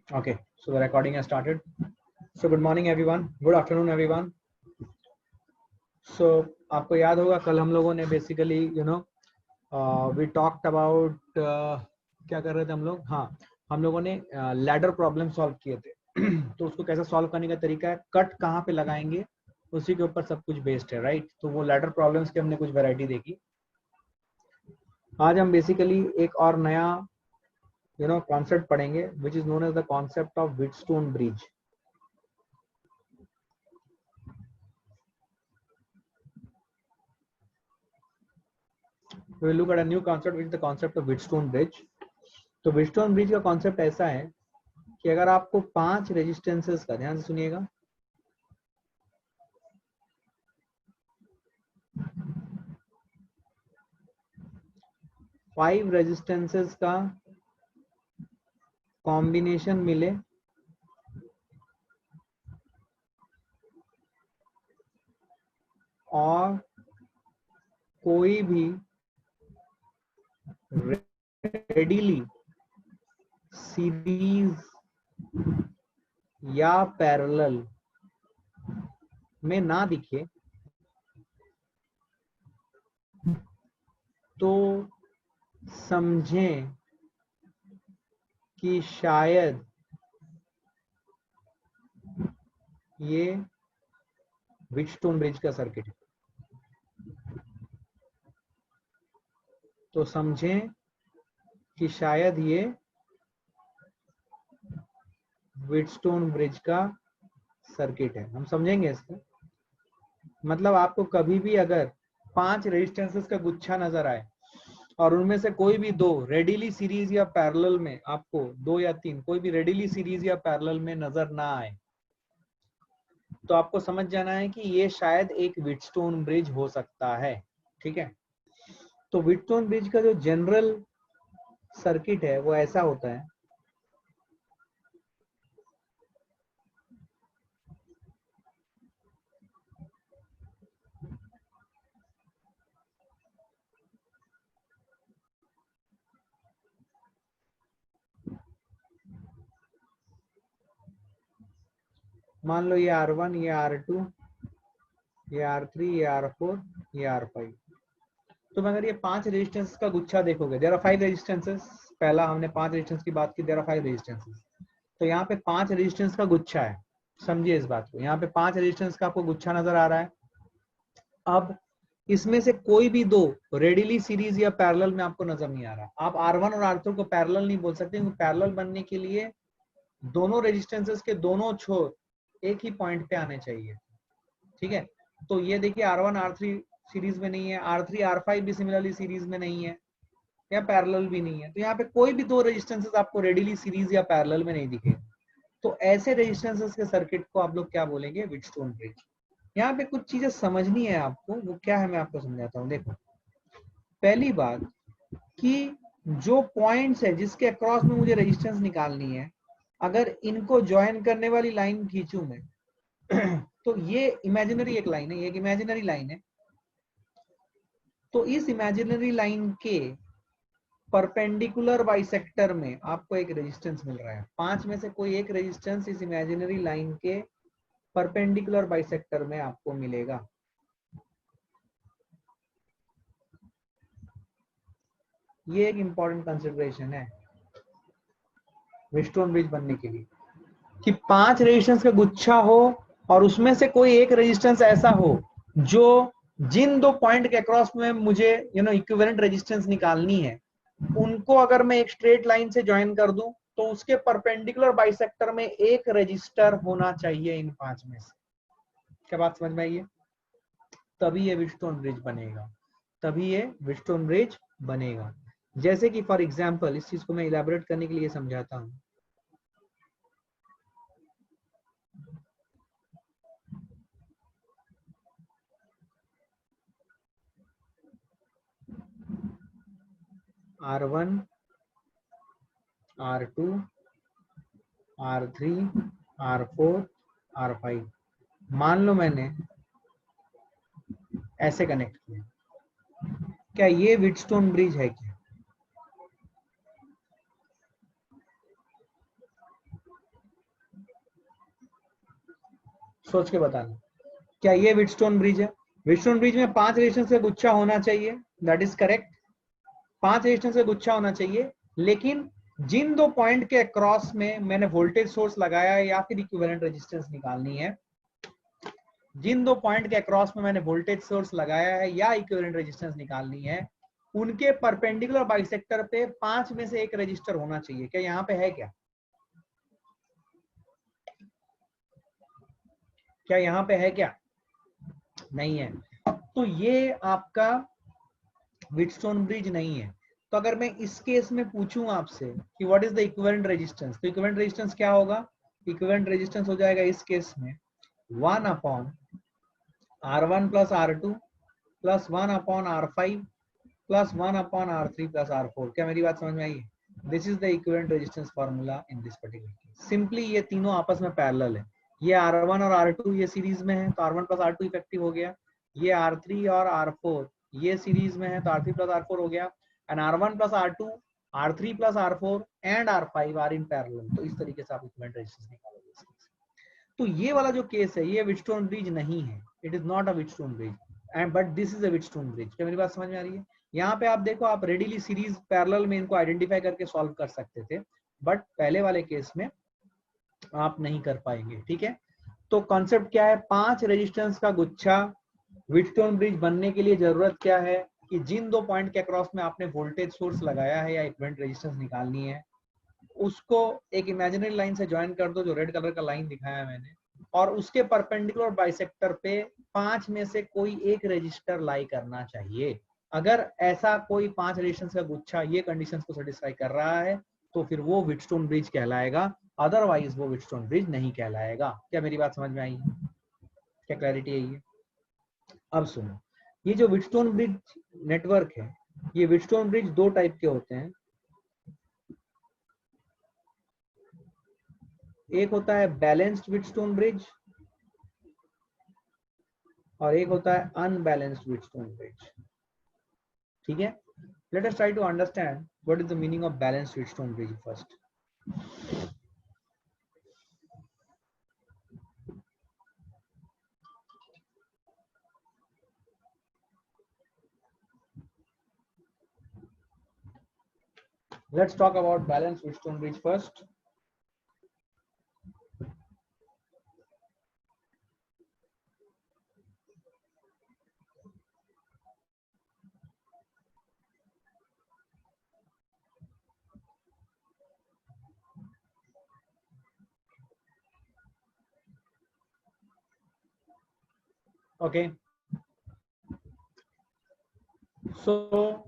Okay, so the recording has started. So good morning everyone, good afternoon everyone. So आपको याद होगा कल हम लोगों ने बेसिकली we talked about क्या कर रहे थे हम लोग, हाँ हम लोगों ने लैडर प्रॉब्लम सॉल्व किए थे तो उसको कैसे सॉल्व करने का तरीका है, कट कहाँ पे लगाएंगे उसी के ऊपर सब कुछ बेस्ड है, राइट। तो वो लैडर प्रॉब्लम्स की हमने कुछ वैरायटी देखी। आज हम बेसिकली एक और नया कॉन्सेप्ट पढ़ेंगे which is known as the concept of Wheatstone bridge. We will look at a new concept which is the concept of Wheatstone bridge। तो व्हीटस्टोन ब्रिज का कॉन्सेप्ट ऐसा है कि अगर आपको 5 रेजिस्टेंसेस का, ध्यान से सुनिएगा, फाइव रेजिस्टेंसेस का कॉम्बिनेशन मिले और कोई भी रेडिली सीरीज या पैरेलल में ना दिखे तो समझें कि शायद ये व्हीटस्टोन ब्रिज का सर्किट है। तो समझें कि शायद ये व्हीटस्टोन ब्रिज का सर्किट है। हम समझेंगे इसका मतलब, आपको कभी भी अगर 5 रेजिस्टेंसेस का गुच्छा नजर आए और उनमें से कोई भी 2 रेडिली सीरीज या पैरेलल में, आपको 2 या 3 कोई भी रेडिली सीरीज या पैरेलल में नजर ना आए तो आपको समझ जाना है कि ये शायद एक व्हीटस्टोन ब्रिज हो सकता है। ठीक है, तो व्हीटस्टोन ब्रिज का जो जनरल सर्किट है वो ऐसा होता है। मान लो ये R1, ये R2, ये R3, ये R4, ये R5। तो अगर ये 5 रेजिस्टेंस का गुच्छा देखोगे, देयर आर 5 रेजिस्टेंसेस। पहला हमने 5 रेजिस्टेंस की बात की, देयर आर 5 रेजिस्टेंसेस। तो यहाँ पे 5 रेजिस्टेंस का गुच्छा है, समझिए इस बात को। यहाँ पे 5 रेजिस्टेंस का आपको गुच्छा नजर आ रहा है। अब इसमें से कोई भी 2 रेडिली सीरीज या पैरेलल में आपको नजर नहीं आ रहा। आप R1 और R2 को पैरेलल नहीं बोल सकते, क्योंकि पैरेलल बनने के लिए दोनों रेजिस्टेंसेस के दोनों छोर एक ही पॉइंट पे आने चाहिए। ठीक है, तो ये देखिए R1 R3 सीरीज में नहीं है, R3 R5 भी सिमिलरली सीरीज में नहीं है या पैरेलल भी नहीं है। तो यहाँ पे कोई भी 2 रेजिस्टेंसेस आपको रेडिली सीरीज या पैरेलल में नहीं दिखे। तो ऐसे रेजिस्टेंसेस के सर्किट को आप लोग क्या बोलेंगे? Wheatstone bridge. यहाँ पे कुछ चीजें समझनी है आपको, वो क्या है मैं आपको समझाता हूँ। देखो, पहली बात कि जो पॉइंट्स है जिसके अक्रॉस में मुझे रेजिस्टेंस निकालनी है, अगर इनको ज्वाइन करने वाली लाइन खींचूं मैं तो ये इमेजिनरी एक लाइन है, ये एक इमेजिनरी लाइन है। तो इस इमेजिनरी लाइन के परपेंडिकुलर बाइसेक्टर में आपको एक रेजिस्टेंस मिल रहा है। 5 में से कोई एक रेजिस्टेंस इस इमेजिनरी लाइन के परपेंडिकुलर बाइसेक्टर में आपको मिलेगा। ये एक इंपॉर्टेंट कंसिडरेशन है व्हीटस्टोन ब्रिज बनने के लिए, कि 5 रेजिस्टेंस का गुच्छा हो और उसमें से कोई एक रेजिस्टेंस ऐसा हो जो जिन 2 पॉइंट के अक्रॉस में मुझे इक्विवेलेंट रेजिस्टेंस निकालनी है, उनको अगर मैं एक स्ट्रेट लाइन से ज्वाइन कर दूं तो उसके परपेंडिकुलर बाइसेक्टर में एक रजिस्टर होना चाहिए इन 5 में से। क्या बात समझ में आई है? तभी ये व्हीटस्टोन ब्रिज बनेगा, तभी ये व्हीटस्टोन ब्रिज बनेगा। जैसे कि फॉर एग्जांपल, इस चीज को मैं इलैबोरेट करने के लिए समझाता हूं। R1, R2, R3, R4, R5 मान लो मैंने ऐसे कनेक्ट किया, क्या ये व्हीटस्टोन ब्रिज है? क्या सोच के बताना, क्या ये व्हीटस्टोन ब्रिज है? व्हीटस्टोन ब्रिज में 5 रेजिस्टेंस का गुच्छा होना चाहिए, दैट इज करेक्ट। 5 रेजिस्टेंस का गुच्छा होना चाहिए, लेकिन जिन दो पॉइंट के अक्रॉस में मैंने वोल्टेज सोर्स लगाया है या फिर इक्विवेलेंट रेजिस्टेंस निकालनी है, जिन दो पॉइंट के अक्रॉस में मैंने वोल्टेज सोर्स लगाया है या इक्विवेलेंट रेजिस्टेंस निकालनी है, उनके परपेंडिकुलर बाइसेक्टर पे 5 में से एक रजिस्टर होना चाहिए। क्या यहाँ पे है? क्या यहाँ पे है? क्या नहीं है? तो ये आपका व्हीटस्टोन ब्रिज नहीं है। तो अगर मैं इस केस में पूछूं आपसे कि what is the equivalent resistance, तो इक्विवेलेंट रेजिस्टेंस क्या होगा? इक्विवेलेंट रेजिस्टेंस हो जाएगा इस केस में 1 upon R1 plus R2 plus 1 upon R5 plus 1 upon R3 plus R4। क्या मेरी बात समझ में आई? This is the equivalent resistance formula in this particular case. Simply ये तीनों आपस में पैरेलल है। ये R1 और R2 ये सीरीज में है, तो R1 प्लस R2 इफेक्टिव हो गया। ये R3 और R4 ये सीरीज में है, तो R3 प्लस R4 हो गया। And R1 plus R2, R3 plus R4 and R5 are in parallel. तो इस तरीके से आप इक्विवेलेंट रेजिस्टेंस निकालोगे। तो ये वाला जो केस है ये व्हीटस्टोन ब्रिज नहीं है, it is not a Wheatstone bridge, and but this is a Wheatstone bridge. क्या मेरी बात समझ में आ रही है? यहाँ पे आप देखो, आप रेडीली सीरीज पैरेलल में इनको आइडेंटिफाई करके सॉल्व कर सकते थे, बट पहले वाले केस में आप नहीं कर पाएंगे। ठीक है, तो कॉन्सेप्ट क्या है? 5 रेजिस्टेंस का गुच्छा। व्हीटस्टोन ब्रिज बनने के लिए जरूरत क्या है कि जिन दो पॉइंट के अक्रॉस में आपने वोल्टेज सोर्स लगाया है या इक्विवेलेंट रेजिस्टेंस निकालनी है, उसको एक इमेजिनरी लाइन से ज्वाइन कर दो, जो रेड कलर का लाइन दिखाया है मैंने, और उसके परपेंडिकुलर बाइसेक्टर पे 5 में से कोई एक रजिस्टर लाई करना चाहिए। अगर ऐसा कोई 5 रेजिस्टेंस का गुच्छा ये कंडीशंस को सेटिस्फाई कर रहा है, तो फिर वो व्हीटस्टोन ब्रिज कहलाएगा, अदरवाइज वो व्हीटस्टोन ब्रिज नहीं कहलाएगा। क्या मेरी बात समझ में आई? क्या क्लैरिटी है ये? अब सुनो, ये जो व्हीटस्टोन ब्रिज नेटवर्क है, ये व्हीटस्टोन ब्रिज दो टाइप के होते हैं। एक होता है बैलेंस्ड व्हीटस्टोन ब्रिज और एक होता है अनबैलेंस्ड व्हीटस्टोन ब्रिज। ठीक है, let us try to understand what is the meaning of balanced Wheatstone bridge first. Let's talk about balanced Wheatstone bridge first. Okay, so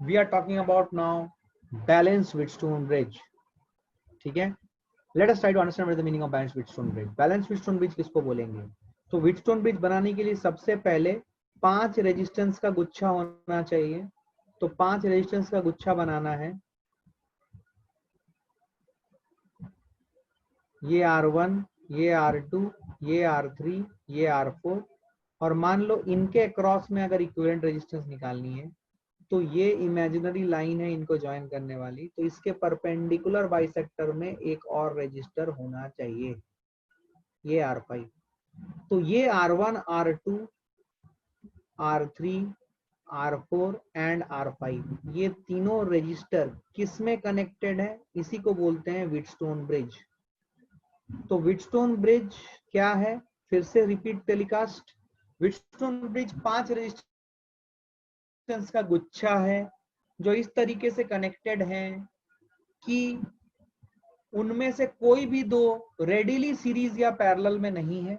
we are talking about now balanced Wheatstone bridge. ठीक है, let us try to understand what is the meaning of balanced Wheatstone bridge. Balanced Wheatstone bridge किसको बोलेंगे? तो Wheatstone bridge बनाने के लिए सबसे पहले 5 रेजिस्टेंस का गुच्छा होना चाहिए। तो 5 रेजिस्टेंस का गुच्छा बनाना है। ये R1, ये R2, ये R3, ये R4, और मान लो इनके अक्रॉस में अगर इक्विवेलेंट रेजिस्टेंस निकालनी है, तो ये इमेजिनरी लाइन है इनको ज्वाइन करने वाली, तो इसके परपेंडिकुलर बाइसेक्टर में एक और रजिस्टर होना चाहिए, ये R5। तो ये R1, R2, R3, R4 and R5 ये तीनों रजिस्टर किस में कनेक्टेड है? इसी को बोलते हैं व्हीटस्टोन ब्रिज। तो व्हीटस्टोन ब्रिज क्या है? फिर से repeat telecast. Wheatstone bridge 5 resistance का गुच्छा है जो इस तरीके से कनेक्टेड है कि उनमें से कोई भी दो रेडिली सीरीज या पैरेलल में नहीं है।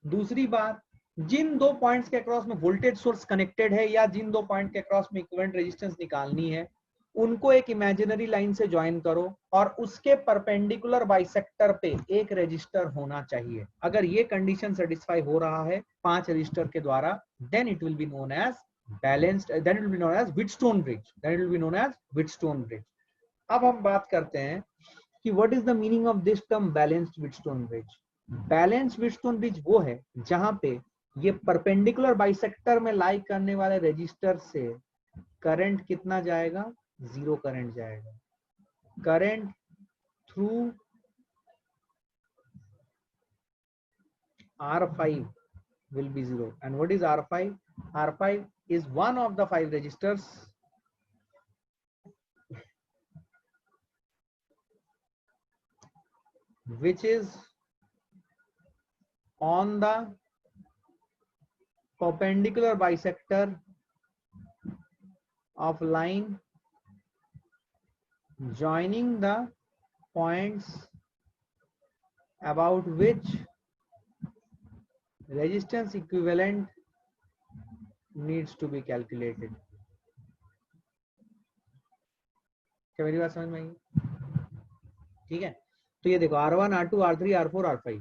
दूसरी बात, जिन दो पॉइंट्स के अक्रॉस में वोल्टेज सोर्स कनेक्टेड है या जिन दो पॉइंट के अक्रॉस में इक्विवेलेंट रेजिस्टेंस निकालनी है, उनको एक इमेजिनरी लाइन से ज्वाइन करो और उसके परपेंडिकुलर बाइसेक्टर पे एक रजिस्टर होना चाहिए। अगर ये कंडीशन सेटिस्फाई हो रहा है 5 रजिस्टर के द्वारा, then it will be known as balanced, then it will be known as Wheatstone bridge, then it will be known as Wheatstone bridge. अब हम बात करते हैं कि what is the meaning of this term balanced Wheatstone bridge. Balanced Wheatstone bridge वो है जहां पे ये परपेंडिकुलर बाइसेक्टर में लाई करने वाले रजिस्टर से करंट कितना जाएगा? 0 करंट जाएगा। Current through R5 will be 0. And what is R5? R5 is one of the 5 resistors which is on the perpendicular bisector of line joining the points about which resistance equivalent needs to be calculated. क्या मेरी बात समझ में आई? ठीक है, तो ये देखो R1, R2, R3, R4, R5.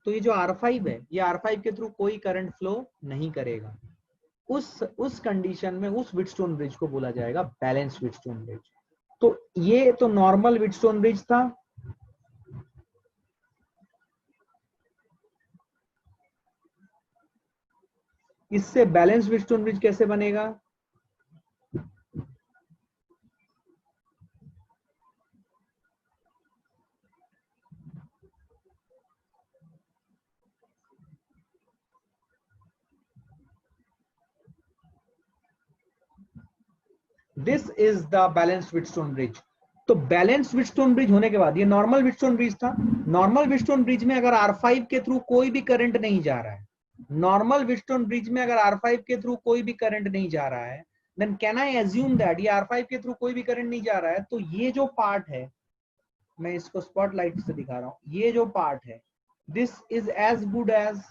तो ये जो R5 है, ये R5 के थ्रू कोई करंट फ्लो नहीं करेगा. उस कंडीशन में उस व्हीटस्टोन ब्रिज को बोला जाएगा बैलेंस्ड व्हीटस्टोन ब्रिज. तो ये तो नॉर्मल व्हीटस्टोन ब्रिज था. इससे बैलेंस्ड व्हीटस्टोन ब्रिज कैसे बनेगा? This is the balanced Wheatstone bridge. तो बैलेंस्ड व्हीटस्टोन ब्रिज होने के बाद ये नॉर्मल व्हीटस्टोन ब्रिज था. नॉर्मल व्हीटस्टोन ब्रिज में अगर R5 के थ्रू कोई भी करंट नहीं जा रहा है, नॉर्मल व्हीटस्टोन ब्रिज में अगर R5 के थ्रू कोई भी करंट नहीं जा रहा है, then can I assume that ये R5 के थ्रू कोई भी करंट नहीं जा रहा है, तो ये जो पार्ट है, मैं इसको स्पॉटलाइट से दिखा रहा हूं, ये जो पार्ट है, this is as good as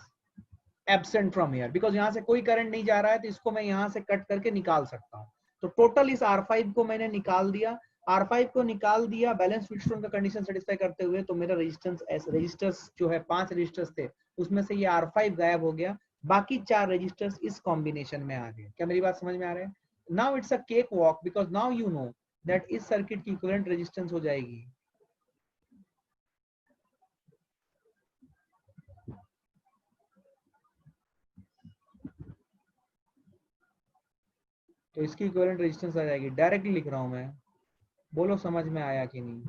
absent from here, because यहां से कोई करंट नहीं जा रहा है, तो इसको मैं यहां से कट करके निकाल सकता हूं. तो टोटल इस R5 को मैंने निकाल दिया. R5 को निकाल दिया बैलेंस व्हीटस्टोन का कंडीशन सेटिस्फाई करते हुए, तो मेरा रेजिस्टेंस जो है 5 रेजिस्टर्स थे, उसमें से ये R5 गायब हो गया. बाकी 4 रेजिस्टर्स इस कॉम्बिनेशन में आ गए. क्या मेरी बात समझ में आ रहा है? Now it's a cake walk, because now you know that इस सर्किट की इक्विवेलेंट रेजिस्टेंस हो जाएगी तो इसकी इक्विवेलेंट रेजिस्टेंस आ जाएगी. डायरेक्टली लिख रहा हूं मैं, बोलो समझ में आया कि नहीं?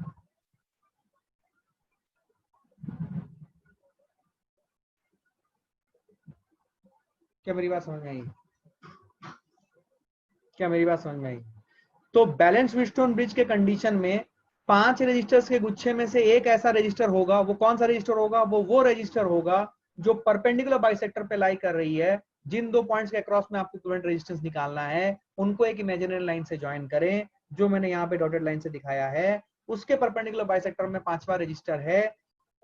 क्या मेरी बात समझ में आई? क्या मेरी बात समझ में आई? तो बैलेंस व्हीटस्टोन ब्रिज के कंडीशन में 5 रेजिस्टर्स के गुच्छे में से एक ऐसा रेजिस्टर होगा. वो कौन सा रेजिस्टर होगा? वो रेजिस्टर होगा जो परपेंडिकुलर बाइसेक्टर पे लाई कर रही है. जिन 2 पॉइंट्स के अक्रॉस में आपको इक्विवेलेंट रेजिस्टेंस निकालना है, उनको एक इमेजिनरी लाइन से ज्वाइन करें, जो मैंने यहाँ पे डॉटेड लाइन से दिखाया है. उसके परपेंडिकुलर बाइसेक्टर में 5वां रेजिस्टर है.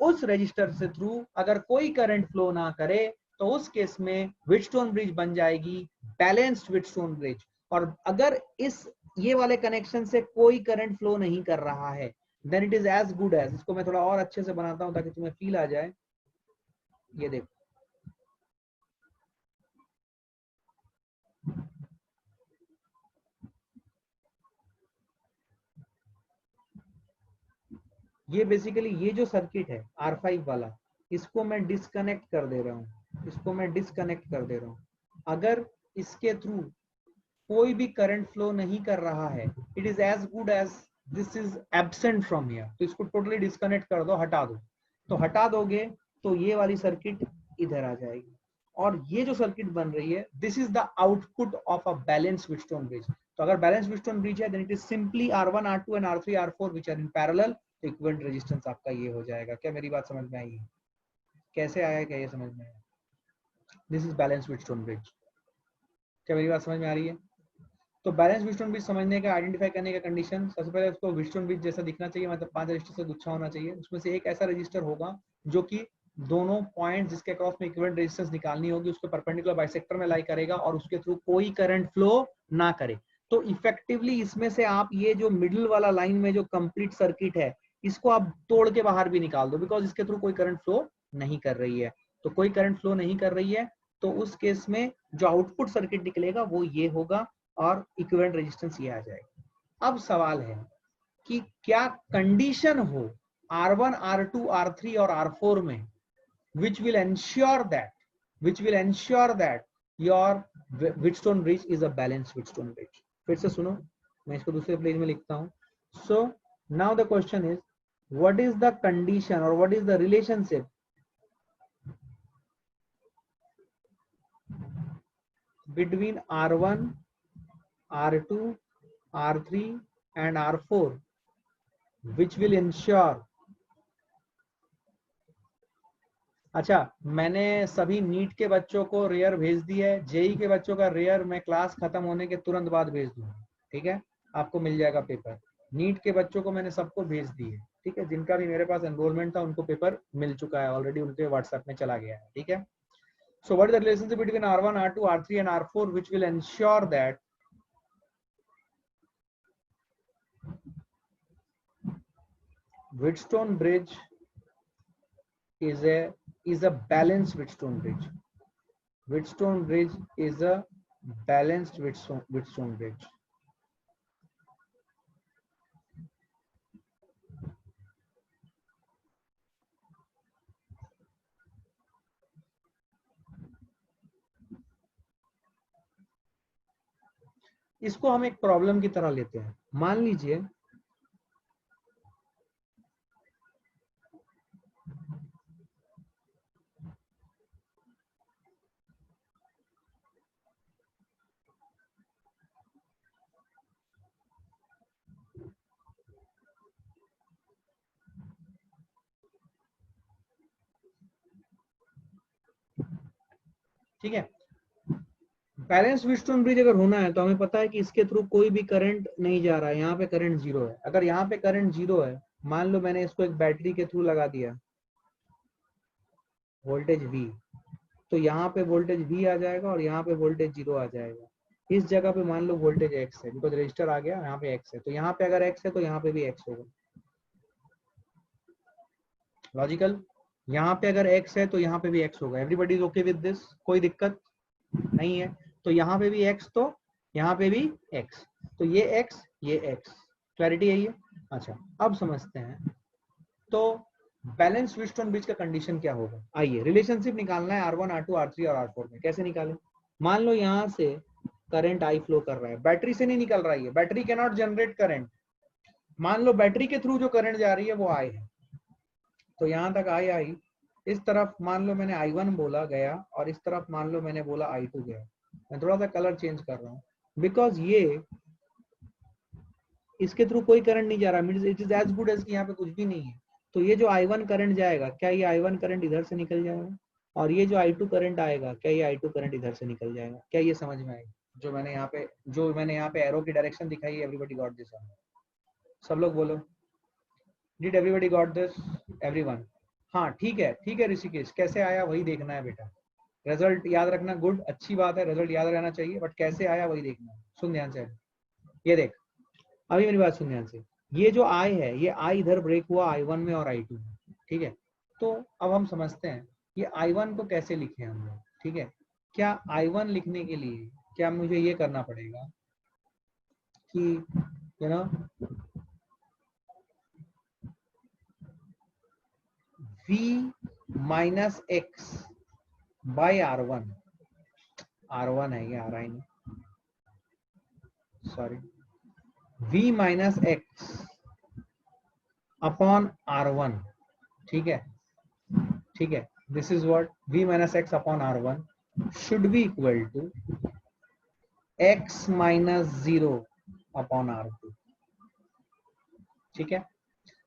उस रेजिस्टर से थ्रू अगर कोई करंट फ्लो ना करे, तो उस केस में व्हीटस्टोन ब्रिज बन जाएगी बैलेंस्ड व्हीटस्टोन ब्रिज. और अगर इस ये वाले कनेक्शन से कोई करंट फ्लो नहीं कर रहा है, then it is as good as. इसको मैं थोड़ा और अच्छे से बनाता हूं ताकि तुम्हें फील आ जाए. ये देखो, ये बेसिकली ये जो सर्किट है R5 वाला, इसको मैं डिस्कनेक्ट कर दे रहा हूं. इसको मैं डिस्कनेक्ट कर दे रहा हूं. अगर इसके थ्रू कोई भी करंट फ्लो नहीं कर रहा है, it is as good as this is absent from here. तो इसको टोटली डिस्कनेक्ट कर दो, हटा दो. तो हटा दोगे तो ये वाली सर्किट इधर आ जाएगी. और ये जो सर्किट बन रही है, this is the output of a balance Wheatstone bridge. तो अगर बैलेंस व्हीटस्टोन ब्रिज है, then it is simply R1, R2 and R3, R4 which are in parallel. तो इक्विवेलेंट रेजिस्टेंस आपका ये हो जाएगा. क्या मेरी बात समझ में आई? कैसे आया? क्या ये समझ में आया? This is balance Wheatstone bridge. क्या मेरी बात समझ में आ रही है? तो बैलेंस व्हीटस्टोन ब्रिज समझने का, आइडेंटिफाई करने का कंडीशन, सबसे पहले उसको व्हीटस्टोन ब्रिज जैसा दिखना चाहिए, मतलब 5 रजिस्टर से गुच्छा होना चाहिए. उसमें से एक ऐसा रजिस्टर होगा जो कि दोनों पॉइंट जिसके क्रॉस में इक्विवेलेंट रेजिस्टेंस निकालनी होगी, उसके परपेंडिकुलर बाइसेक्टर में लाई करेगा और उसके थ्रू कोई करंट फ्लो ना करे. तो इफेक्टिवली इसमें से आप ये जो मिडिल वाला लाइन में जो कंप्लीट सर्किट है, इसको आप तोड़ के बाहर भी निकाल दो, बिकॉज इसके थ्रू कोई करंट फ्लो नहीं कर रही है. तो कोई करंट फ्लो नहीं कर रही है, तो उस केस में जो आउटपुट सर्किट निकलेगा वो ये होगा और इक्विवेलेंट रेजिस्टेंस ये आ जाएगा. अब सवाल है कि क्या कंडीशन हो R1, R2, R3 और R4 में which will ensure that your Wheatstone bridge is a balanced Wheatstone bridge. फिर से सुनो, मैं इसको दूसरे पेज में लिखता हूं. So now the question is, what is the condition or what is the relationship between R1, R2, R3 and R4 which will ensure। अच्छा, मैंने सभी नीट के बच्चों को रेयर भेज दिया है, जेई के बच्चों का रेयर मैं क्लास खत्म होने के तुरंत बाद भेज दूंगा, ठीक है, आपको मिल जाएगा पेपर। नीट के बच्चों को मैंने सबको भेज दिए, ठीक है, जिनका भी मेरे पास एनरोलमेंट था उनको पेपर मिल चुका है ऑलरेडी, उनके व्हाट्सएप में चला गया है, ठीक है। So what is the relationship between R1, R2, R3 and R4 which will ensure that Wheatstone bridge is a balanced Wheatstone bridge. Wheatstone bridge is a balanced Wheatstone bridge. इसको हम एक प्रॉब्लम की तरह लेते हैं। मान लीजिए ठीक है, बैलेंस व्हीटस्टोन ब्रिज अगर होना है तो हमें पता है कि इसके थ्रू कोई भी करंट नहीं जा रहा है, यहाँ पे करंट जीरो है। अगर यहाँ पे करंट जीरो है, मान लो मैंने इसको एक बैटरी के थ्रू लगा दिया वोल्टेज V, तो यहाँ पे वोल्टेज V आ जाएगा और यहाँ पे वोल्टेज जीरो आ जाएगा। इस जगह पे मान लो वोल्टेज X है, बिकॉज रजिस्टर आ गया, यहाँ पे X है, तो यहाँ पे अगर X है तो यहाँ पे भी X होगा। लॉजिकल, यहाँ पे अगर X है तो यहाँ पे भी X होगा। Everybody is okay with this, कोई दिक्कत नहीं है। तो यहाँ पे भी X तो यहाँ पे भी X, तो ये X ये X, क्लैरिटी है ये। अच्छा, अब समझते हैं तो बैलेंस व्हीटस्टोन ब्रिज का कंडीशन क्या होगा। आइए, रिलेशनशिप निकालना है R1, R2, R3 और R4 में। कैसे निकालें? मान लो यहाँ से करंट I फ्लो कर रहा है, बैटरी से नहीं निकल रहा है, battery can not generate current. मान लो बैटरी के थ्रू जो करंट जा रही है वो I है, तो यहाँ तक I आई, इस तरफ मान लो मैंने I1 बोला गया और इस तरफ मान लो मैंने बोला I2 गया। मैं थोड़ा सा कलर चेंज कर रहा हूँ बिकॉज ये इसके थ्रू कोई करंट नहीं जा रहा, means it is as good as कि यहाँ पे कुछ भी नहीं है। तो ये जो I1 करंट जाएगा, क्या ये I1 करंट इधर से निकल जाएगा? और ये जो I2 करंट आएगा, क्या ये I2 करंट इधर से निकल जाएगा? क्या ये समझ में आएगा? जो मैंने यहाँ पे एरो की डायरेक्शन दिखाई है, एवरीबॉडी गॉट दिस? सब लोग बोलो, did everybody got this? Everyone? हाँ, ठीक है ऋषिकेश, कैसे आया वही देखना है बेटा। रिजल्ट याद रखना, गुड, अच्छी बात है, रिजल्ट याद रहना चाहिए, बट कैसे आया वही देखना है। सुन ध्यान से, ये देख, अभी मेरी बात सुन ध्यान से। ये जो I है, ये I इधर ब्रेक हुआ I1 में और I2 में, ठीक है। तो अब हम समझते हैं ये I1 को कैसे लिखे हम लोग, ठीक है। क्या I1 लिखने के लिए क्या मुझे ये करना पड़ेगा कि you know V minus x by R1 है, ये R1 नहीं, sorry, V minus x upon R1, ठीक है, this is what V minus x upon R1 should be equal to x minus 0 upon R2, ठीक है।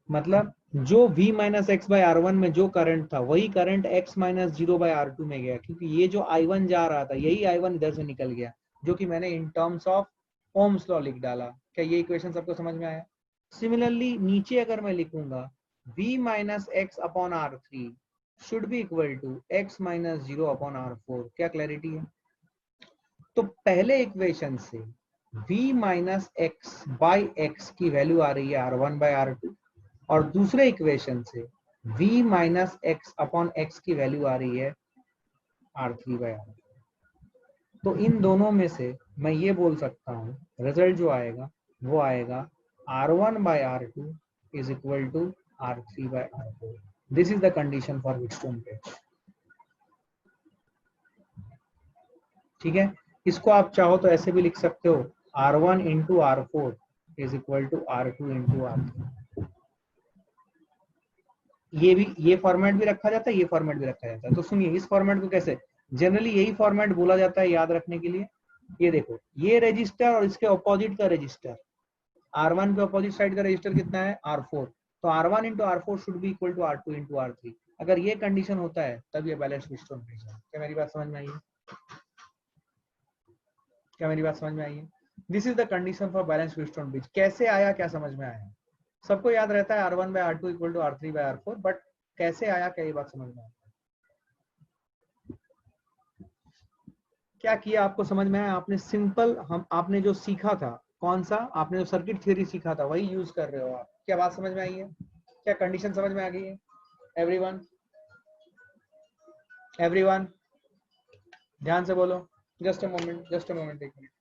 मतलब जो V minus x by R1 में जो करंट था, वही current x minus 0 by R2 में गया, क्योंकि ये जो I1 जा रहा था, यही I1 इधर से निकल गया, जो कि मैंने इन टर्म्स ऑफ ओम्स लॉ लिख डाला। क्या ये इक्वेशन सबको समझ में आया? सिमिलरली नीचे अगर मैं लिखूंगा V minus x upon R3 should be equal to x minus 0 upon R4। क्या क्लैरिटी है? तो पहले इक्वेशन से V minus x by x की वैल्यू आ रही है R1 बाई R2, और दूसरे इक्वेशन से V minus x upon x की वैल्यू आ रही है R3 बाई R2। तो इन दोनों में से मैं ये बोल सकता हूँ रिजल्ट जो आएगा वो आएगा R1 by R2 is equal to R3 by R4। This is the condition for Wheatstone bridge, ठीक है। इसको आप चाहो तो ऐसे भी लिख सकते हो, R1 into R4 is equal to R2 into R3। ये फॉर्मेट भी रखा जाता है, ये फॉर्मेट भी रखा जाता है। तो सुनिए, इस फॉर्मेट को कैसे, जनरली यही फॉर्मेट बोला जाता है याद रखने के लिए। ये देखो, ये रजिस्टर और इसके ऑपोजिट का रजिस्टर, R1 के ऑपोजिट साइड का रजिस्टर कितना है, R4, तो R1 into R4 should be equal to R2 into R3। अगर ये कंडीशन होता है तब ये बैलेंस व्हीटस्टोन ब्रिज है। क्या मेरी बात समझ में आई है? क्या मेरी बात समझ में आई है? This is the condition for balance Wheatstone bridge. कैसे आया, क्या समझ में आया? सबको याद रहता है R1 by R2 equal to R3 by R4, but कैसे आया, क्या ये बात समझ में आया? क्या किया आपको समझ में आया? आपने सिंपल, हम आपने जो सीखा था, कौन सा, आपने जो सर्किट थ्योरी सीखा था वही यूज कर रहे हो आप। क्या बात समझ में आई है? क्या कंडीशन समझ में आ गई है? एवरीवन, एवरीवन ध्यान से बोलो। Just a moment, just a moment, एक मिनट।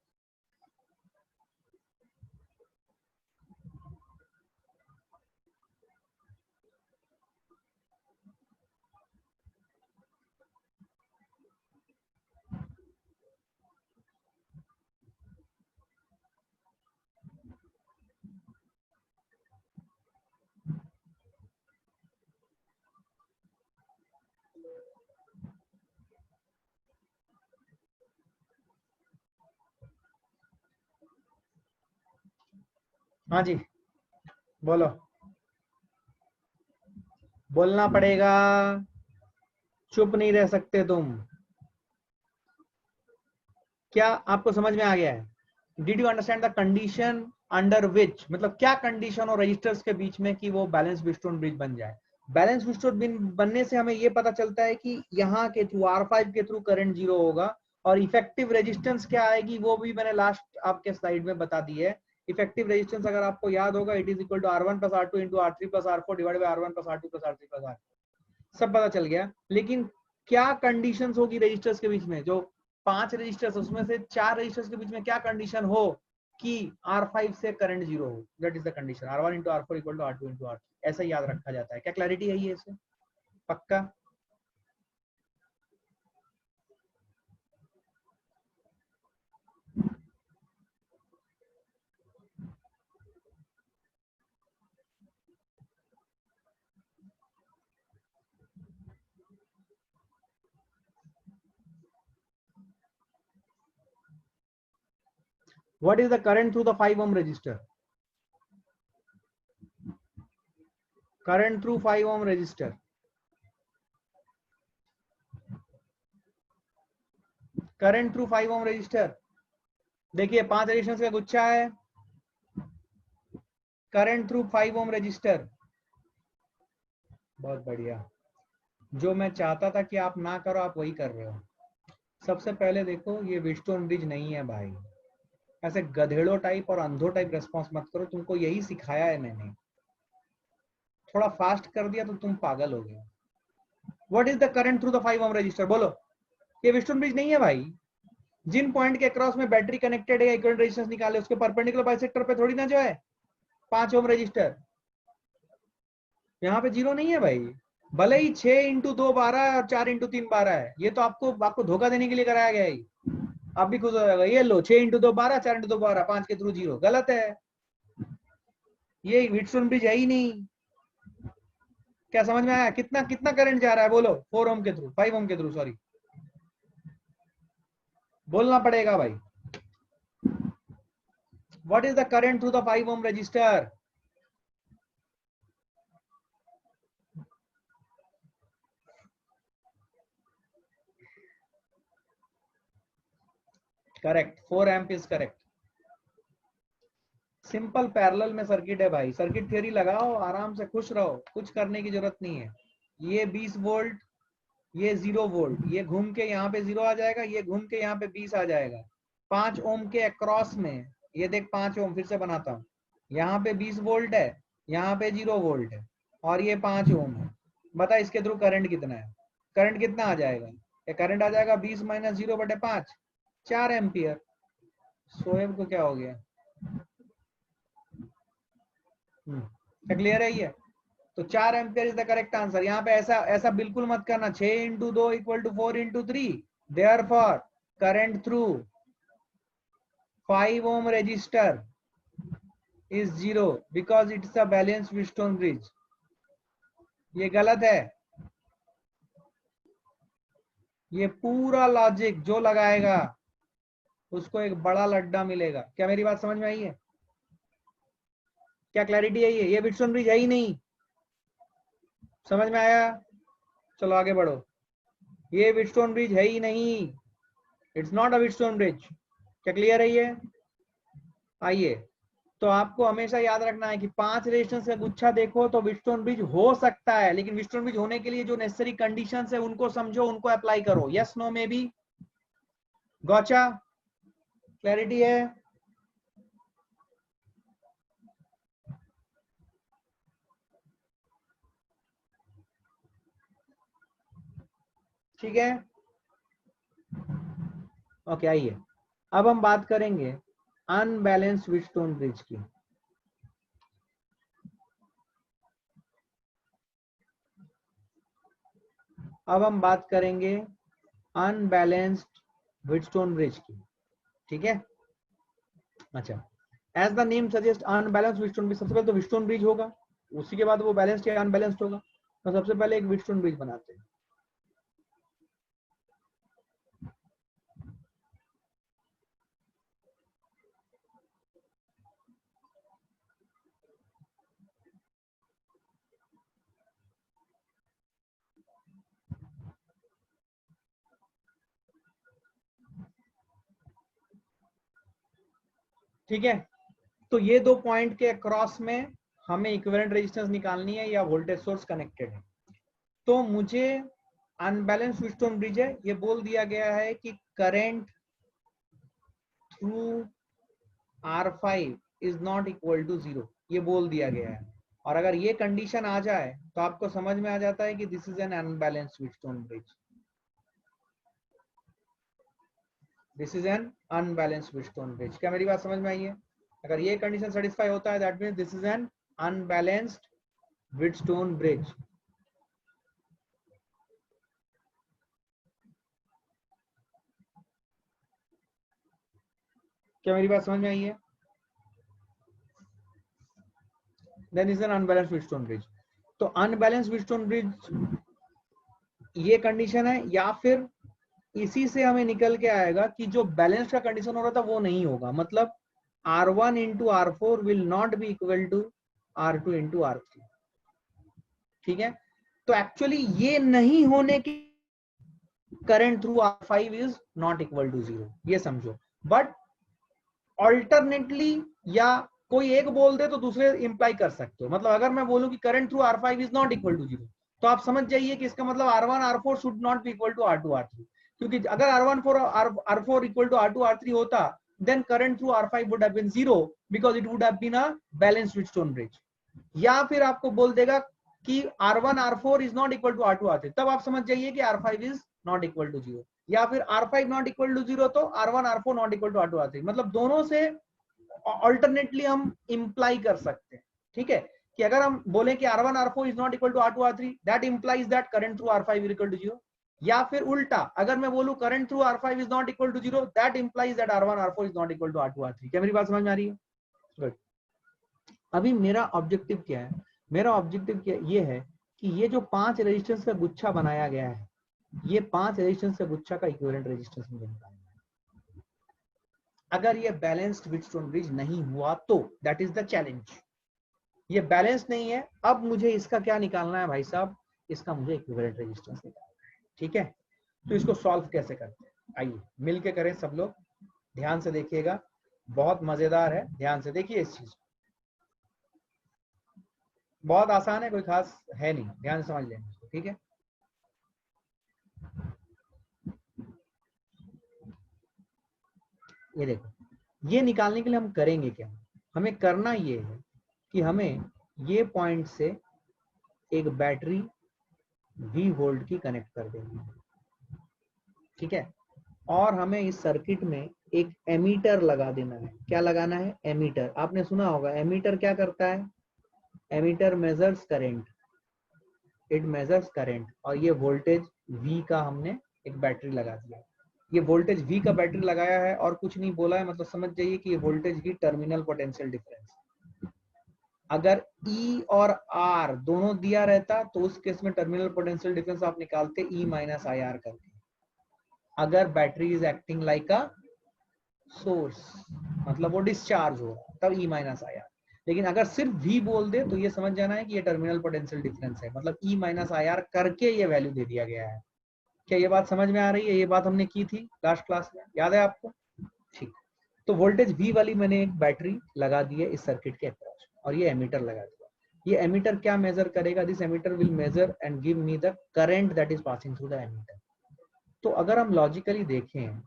हाँ जी, बोलो, बोलना पड़ेगा, चुप नहीं रह सकते तुम। क्या आपको समझ में आ गया है? Did you understand the condition under which, मतलब क्या कंडीशन और रजिस्टर्स के बीच में कि वो बैलेंस व्हीटस्टोन ब्रिज बन जाए। बैलेंस व्हीटस्टोन ब्रिज बनने से हमें ये पता चलता है कि यहाँ के थ्रू, R5 के थ्रू करंट जीरो होगा, और इफेक्टिव रेजिस्टेंस क्या आएगी वो भी मैंने लास्ट आपके स्लाइड में बता दी है। इफेक्टिव रेजिस्टेंस अगर आपको याद होगा, it is equal to R1 plus R2 into R3 plus R4 divide by R1 plus R2 plus R3 plus R। सब पता चल गया। लेकिन क्या कंडीशंस होगी रजिस्टर्स के बीच में, जो 5 रजिस्टर्स, उसमें से 4 रजिस्टर्स के बीच में क्या कंडीशन हो कि R5 से करंट जीरो हो। That is the condition, R1 into R4 equal to R2 into R3। ऐसा याद रखा जाता है। क्या क्लैरिटी है ये इससे? पक्का? What is the current through the 5 ohm resistor? Current through 5 ohm resistor, current through 5 ohm register. देखिए 5 रेजिस्टेंस का गुच्छा है, करंट थ्रू 5 ओम रजिस्टर। बहुत बढ़िया। जो मैं चाहता था कि आप ना करो, आप वही कर रहे हो। सबसे पहले देखो, ये व्हीटस्टोन ब्रिज नहीं है भाई। ऐसे गधेड़ों टाइप और अंधों टाइप रेस्पॉन्स मत करो, तुमको यही सिखाया है मैंने। थोड़ा फास्ट कर दिया तो तुम पागल हो गए। What is the current through the 5 ohm resistor, बोलो। ये व्हीटस्टोन ब्रिज नहीं है भाई। जिन पॉइंट के अक्रॉस में बैटरी कनेक्टेड है, इक्विवेलेंट रेजिस्टेंस निकाले, उसके परपेंडिकुलर बाइसेक्टर पे थोड़ी ना जो है 5 ओम रजिस्टर। यहाँ पे जीरो नहीं है भाई। भले ही 6 इंटू 2 12 और 4 इंटू 3 12 है, ये तो आपको धोखा देने के लिए कराया गया है। आप भी खुद हो जाएगा, ये लो 6 इंटू 2 12, 4 इंटू 2 12, 5 के थ्रू जीरो, गलत है। ये व्हीटस्टोन ब्रिज है ही नहीं। क्या समझ में आया? कितना कितना करंट जा रहा है बोलो, 4 ओम के थ्रू, 5 ओम के थ्रू, सॉरी, बोलना पड़ेगा भाई। What is the current through the 5 ohm resistor? Correct, 4 amp is correct. Simple parallel में सर्किट है भाई। सर्किट थ्योरी लगाओ, आराम से खुश रहो, कुछ करने की जरूरत नहीं है। ये 20 वोल्ट, ये 0 वोल्ट, ये घूम के यहाँ पे 0 आ जाएगा, ये घूम के यहाँ पे 20 आ जाएगा। 5 ओम के अक्रॉस में, ये देख 5 ओम, फिर से बनाता हूँ। यहाँ पे 20 वोल्ट है, यहाँ पे 0 वोल्ट है, और ये 5 ओम है। बता इसके थ्रू करंट कितना है? करंट कितना आ जाएगा? ये करंट आ जाएगा 20 माइनस 0/5, 4 एम्पियर। सोएब को क्या हो गया? क्लियर है ये? तो 4 ampere is the correct answer. यहाँ पे ऐसा ऐसा बिल्कुल मत करना, 6 into 2 equal to 4 into 3, therefore current through 5 ohm resistor is 0 because it's a balanced Wheatstone bridge। ये गलत है। ये पूरा लॉजिक जो लगाएगा उसको एक बड़ा लड्डा मिलेगा। क्या मेरी बात समझ में आई है? क्या क्लैरिटी है? ये व्हीटस्टोन ब्रिज है ही नहीं, समझ में आया? चलो आगे बढ़ो। ये व्हीटस्टोन ब्रिज है ही नहीं, it's not a Wheatstone bridge. क्या क्लियर है ये? आइए, तो आपको हमेशा याद रखना है कि 5 रेजिस्टेंस का गुच्छा देखो तो व्हीटस्टोन ब्रिज हो सकता है, लेकिन व्हीटस्टोन ब्रिज होने के लिए जो नेसेसरी कंडीशंस है उनको समझो, उनको अप्लाई करो। यस नो में भी गौचा? क्लैरिटी है? ठीक है, ओके। आइए, अब हम बात करेंगे अनबैलेंस्ड व्हीटस्टोन ब्रिज की। अब हम बात करेंगे अनबैलेंस्ड व्हीटस्टोन ब्रिज की, ठीक है? अच्छा, as the name suggest unbalanced Wheatstone bridge, सबसे पहले तो व्हीटस्टोन ब्रिज होगा, उसी के बाद वो बैलेंस्ड या अनबैलेंस्ड होगा। तो सबसे पहले एक व्हीटस्टोन ब्रिज बनाते हैं। ठीक है, तो ये दो पॉइंट के अक्रॉस में हमें इक्विवेलेंट रेजिस्टेंस निकालनी है या वोल्टेज सोर्स कनेक्टेड है। तो मुझे अनबैलेंस्ड व्हीटस्टोन ब्रिज है, ये बोल दिया गया है कि current through R5 is not equal to 0, ये बोल दिया गया है। और अगर ये कंडीशन आ जाए तो आपको समझ में आ जाता है कि this is an unbalanced Wheatstone bridge. This is an unbalanced Wheatstone bridge. क्या मेरी बात समझ में आई है? अगर ये कंडीशन सेटिस्फाई होता है that means this is an unbalanced Wheatstone bridge. क्या मेरी बात समझ में आई है? Then is an unbalanced Wheatstone bridge. तो अनबैलेंस्ड व्हीटस्टोन ब्रिज ये कंडीशन है, या फिर इसी से हमें निकल के आएगा कि जो बैलेंस का कंडीशन हो रहा था वो नहीं होगा, मतलब R1 into R4 will not be equal to R2 into R3। ठीक है, तो एक्चुअली ये नहीं होने की current through R5 is not equal to 0, ये समझो। बट ऑल्टरनेटली या कोई एक बोल दे तो दूसरे इंप्लाई कर सकते हो। मतलब अगर मैं बोलूं कि current through R5 is not equal to 0, तो आप समझ जाइए कि इसका मतलब R1 R4 should not be equal to R2 R3, क्योंकि अगर R1 R4 equal to R2 R3 होता then current through R5 would have been 0 because it would have been a balanced Wheatstone bridge। या फिर आपको बोल देगा कि R1 R4 is not equal to R2 R3, तब आप समझ जाइए कि R5 is not equal to 0। या फिर R5 not equal to 0 तो R1 R4 not equal to R2 R3, मतलब दोनों से ऑल्टरनेटली हम इंप्लाई कर सकते हैं। ठीक है, कि अगर हम बोले कि R1 R4 is not equal to R2 R3, that implies that current through R5 is equal to 0। या फिर उल्टा, अगर मैं बोलूं current through R5 is not equal to 0, that implies that R1 R4 is not equal to R2 R3। क्या मेरी बात समझ में आ रही है? गुड। अभी मेरा ऑब्जेक्टिव क्या है? मेरा ऑब्जेक्टिव क्या ये है कि ये जो 5 रेजिस्टेंस का गुच्छा बनाया गया है, ये 5 रेजिस्टेंस का गुच्छा का इक्विवेलेंट रेजिस्टेंस मुझे निकालना है। अगर ये बैलेंस्ड व्हीटस्टोन ब्रिज नहीं हुआ तो दैट इज द चैलेंज। ये बैलेंस नहीं है, अब मुझे इसका क्या निकालना है भाई साहब? इसका मुझे इक्विवेलेंट रेजिस्टेंस निकालना है। ठीक है, तो इसको सॉल्व कैसे करते हैं? आइए मिलके करें सब लोग, ध्यान से देखिएगा, बहुत मजेदार है, ध्यान से देखिए इस चीज। बहुत आसान है, कोई खास है नहीं, ध्यान से समझ लेंगे इसको। ठीक है, ये देखो, ये निकालने के लिए हम करेंगे क्या? हमें करना ये है कि हमें ये पॉइंट से एक बैटरी V वोल्ट की कनेक्ट कर देंगे। ठीक है, और हमें इस सर्किट में एक एमीटर लगा देना है। क्या लगाना है? एमीटर। आपने सुना होगा एमीटर क्या करता है? Ammeter measures current, it measures current. और ये वोल्टेज V का हमने एक बैटरी लगा दिया। ये वोल्टेज V का बैटरी लगाया है और कुछ नहीं बोला है, मतलब समझ जाइए कि ये वोल्टेज की टर्मिनल पोटेंशियल डिफरेंस। अगर E और R दोनों दिया रहता तो उस केस में टर्मिनल पोटेंशियल डिफरेंस आप निकालते E माइनस आई आर करके। अगर battery is acting like a source, मतलब वो डिस्चार्ज हो रहा तब ई माइनस आई आर। लेकिन अगर सिर्फ वी बोल दे तो ये समझ जाना है कि ये टर्मिनल पोटेंशियल डिफरेंस है, मतलब ई माइनस आई आर करके ये वैल्यू दे दिया गया है। क्या ये बात समझ में आ रही है? ये बात हमने की थी लास्ट क्लास में, याद है आपको? ठीक। तो वोल्टेज V वाली मैंने एक बैटरी लगा दी है इस सर्किट के अक्रॉस और ये एमीटर लगा दिया। ये एमीटर क्या मेजर करेगा? This ammeter will measure and give me the current that is passing through the ammeter. तो अगर हम लॉजिकली देखें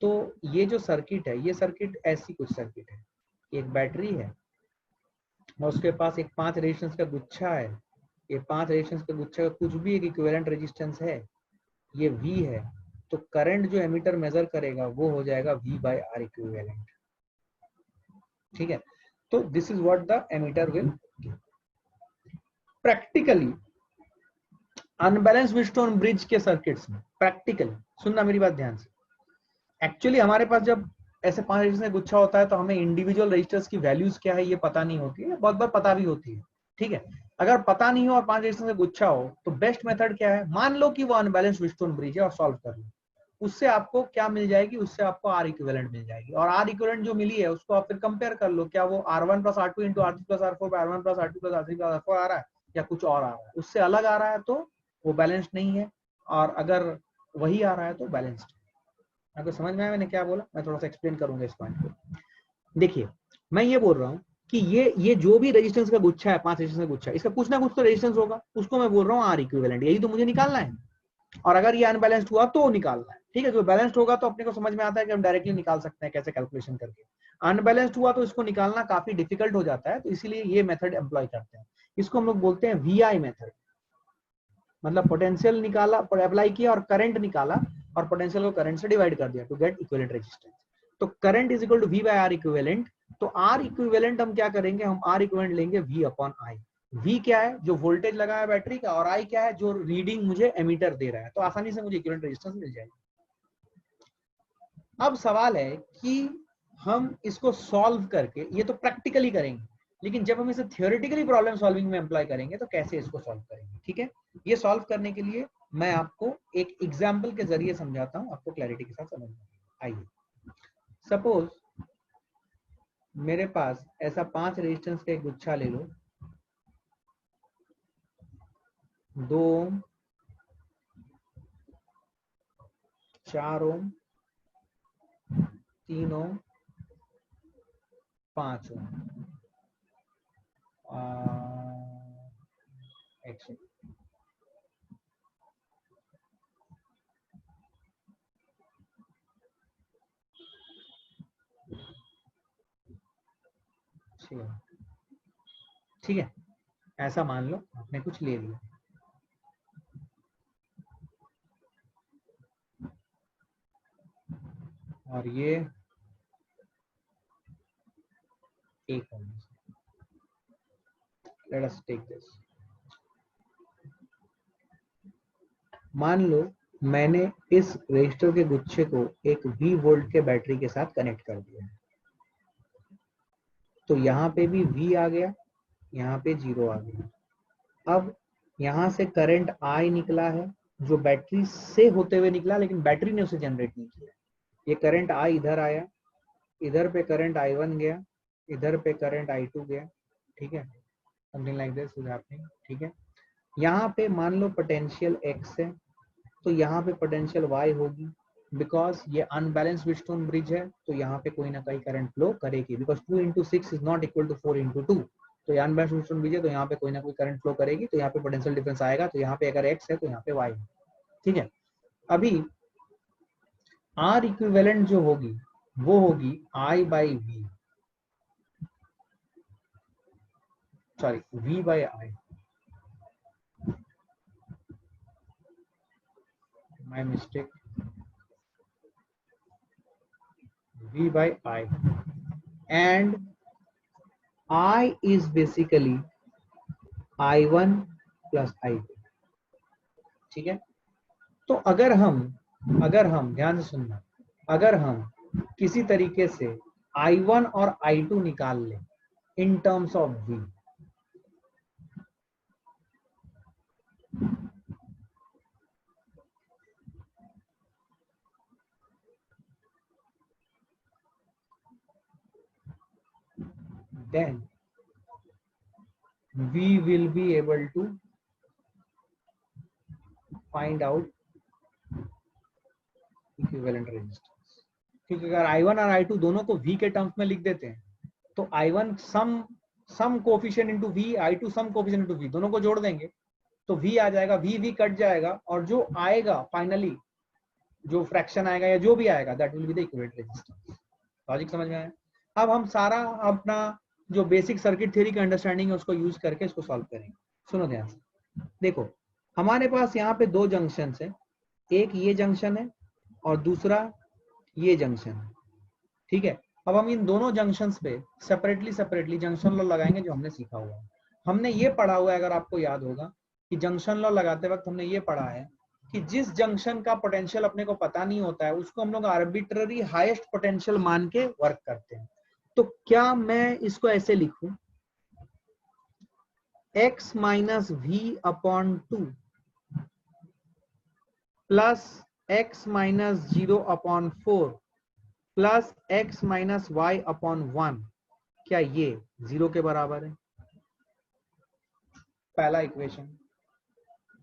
तो ये जो सर्किट है, ये सर्किट ऐसी कुछ सर्किट है, एक बैटरी है और उसके पास एक 5 रेजिस्टेंस का गुच्छा है। ये 5 रेजिस्टेंस का गुच्छा का कुछ भी एक इक्विवेलेंट रेजिस्टेंस है, ये V है। तो करंट जो एमीटर मेजर करेगा वो हो जाएगा V बाय R इक्विवेलेंट। ठीक है, तो this is what the ammeter will. Practically unbalance Wheatstone bridge के सर्किट्स में, प्रैक्टिकली सुनना मेरी बात ध्यान से, एक्चुअली हमारे पास जब ऐसे 5 रेजिस्टेंस का गुच्छा होता है तो हमें इंडिविजुअल रेजिस्टर्स की वैल्यूज क्या है ये पता नहीं होती है, बहुत बार पता भी होती है। ठीक है, अगर पता नहीं हो और 5 रेजिस्टेंस का गुच्छा हो तो बेस्ट मेथड क्या है? मान लो कि वो अनबैलेंस व्हीटस्टोन ब्रिज है और सॉल्व कर लो, उससे आपको क्या मिल जाएगी? उससे आपको आर इक्विवेलेंट मिल जाएगी, और आर इक्विवेलेंट जो मिली है उसको आप फिर कंपेयर कर लो, क्या वो R1 plus R2 into R3 plus R4 by R1 plus R2 plus R3 plus R4 आ रहा है या कुछ और आ रहा है? उससे अलग आ रहा है तो वो बैलेंस्ड नहीं है, और अगर वही आ रहा है तो बैलेंस्ड। आपको समझ में आया मैंने क्या बोला? मैं थोड़ा सा एक्सप्लेन करूंगा इस पॉइंट को। देखिए, मैं ये बोल रहा हूँ कि ये जो भी रेजिस्टेंस का गुच्छा है, 5 रेजिस्टेंस का गुच्छा है, इसका कुछ ना कुछ तो रेजिस्टेंस होगा, उसको मैं बोल रहा हूँ आर इक्विवेलेंट, यही तो मुझे निकालना है। और अगर ये अनबैलेंस्ड हुआ तो निकालना है। ठीक है, जो बैलेंस्ड होगा तो अपने को समझ में आता है कि हम डायरेक्टली निकाल सकते हैं कैसे कैलकुलेशन करके। अनबैलेंस्ड हुआ तो इसको निकालना काफी डिफिकल्ट हो जाता है, तो इसीलिए ये मेथड एम्प्लॉय करते हैं। इसको हम लोग बोलते हैं VI मेथड, मतलब पोटेंशियल निकाला, अप्लाई किया और करंट निकाला और पोटेंशियल को करंट से डिवाइड कर दिया टू गेट इक्विवेलेंट रेजिस्टेंस। तो current is equal to V by R equivalent. तो R इक्विवेलेंट हम क्या करेंगे? हम R इक्विवेलेंट लेंगे V अपॉन I। V क्या है? जो वोल्टेज लगा है बैटरी का, और I क्या है? जो रीडिंग मुझे एमीटर दे रहा है। तो आसानी से मुझे इक्विवेलेंट रेजिस्टेंस मिल जाएगी। अब सवाल है कि हम इसको सॉल्व करके, ये तो प्रैक्टिकली करेंगे, लेकिन जब हम इसे थियोरेटिकली प्रॉब्लम सॉल्विंग में अप्लाई करेंगे तो कैसे इसको सॉल्व करेंगे? ठीक है, ये सॉल्व करने के लिए मैं आपको एक एग्जाम्पल के जरिए समझाता हूं, आपको क्लैरिटी के साथ समझ में आइए। सपोज मेरे पास ऐसा 5 रेजिस्टेंस का एक गुच्छा ले लो, 2 ओम, 4 ओम, 3 ओम, 5 ओम। ठीक है, ऐसा मान लो आपने कुछ ले लिया, और ये एक लेट अस टेक दिस। मान लो मैंने इस रजिस्टर के गुच्छे को एक V वोल्ट के बैटरी के साथ कनेक्ट कर दिया, तो यहाँ पे भी V आ गया, यहाँ पे 0 आ गया। अब यहाँ से करंट I निकला है, जो बैटरी से होते हुए निकला, लेकिन बैटरी ने उसे जनरेट नहीं किया। ये करंट I इधर आया, इधर पे करंट I1 गया, इधर पे करंट I2 गया। ठीक है, something like this is happening. ठीक है, यहाँ पे मान लो पोटेंशियल X है, तो यहाँ पे पोटेंशियल Y होगी, बिकॉज ये अनबैलेंस व्हीटस्टोन ब्रिज है, तो यहाँ पे कोई ना कोई करंट फ्लो करेगी, because 2 into 6 is not equal to 4 into 2। तो ये अनबैलेंस व्हीटस्टोन ब्रिज है, तो यहाँ पे कोई ना कोई करंट फ्लो करेगी, तो यहाँ पे पोटेंशियल डिफरेंस आएगा। तो यहाँ पे अगर X है तो यहाँ पे Y है। ठीक है, अभी R इक्विवेलेंट जो होगी वो होगी I by V, sorry V by I, my mistake, V by I, and I is basically I1 plus I2। ठीक है, तो अगर हम ध्यान से सुनना, अगर हम किसी तरीके से I1 और I2 निकाल लें इन terms of V, then we will be able to find out equivalent resistance. क्योंकि अगर I1 और I2 दोनों को V के टर्म्स में लिख देते हैं तो I1 सम कोफिशिएंट इनटू V, I2 सम कोफिशिएंट इनटू V, दोनों को जोड़ देंगे तो V आ जाएगा, V कट जाएगा और जो आएगा फाइनली जो फ्रैक्शन आएगा या जो भी आएगा that will be the equivalent resistance. Logic समझ में आया? अब हम सारा अपना जो बेसिक सर्किट थ्योरी का अंडरस्टैंडिंग है उसको यूज करके इसको सॉल्व करेंगे। सुनो ध्यान से, देखो हमारे पास यहाँ पे दो जंक्शन है, एक ये जंक्शन है और दूसरा ये जंक्शन है, ठीक है। अब हम इन दोनों जंक्शंस पे सेपरेटली जंक्शन लॉ लगाएंगे जो हमने सीखा हुआ है। हमने ये पढ़ा हुआ है, अगर आपको याद होगा कि जंक्शन लॉ लगाते वक्त हमने ये पढ़ा है कि जिस जंक्शन का पोटेंशियल अपने को पता नहीं होता है उसको हम लोग आर्बिट्ररी हाईएस्ट पोटेंशियल मान के वर्क करते हैं। तो क्या मैं इसको ऐसे लिखूं, x minus v upon 2 plus x minus 0 upon 4 plus x minus y upon 1, क्या ये 0 के बराबर है? पहला इक्वेशन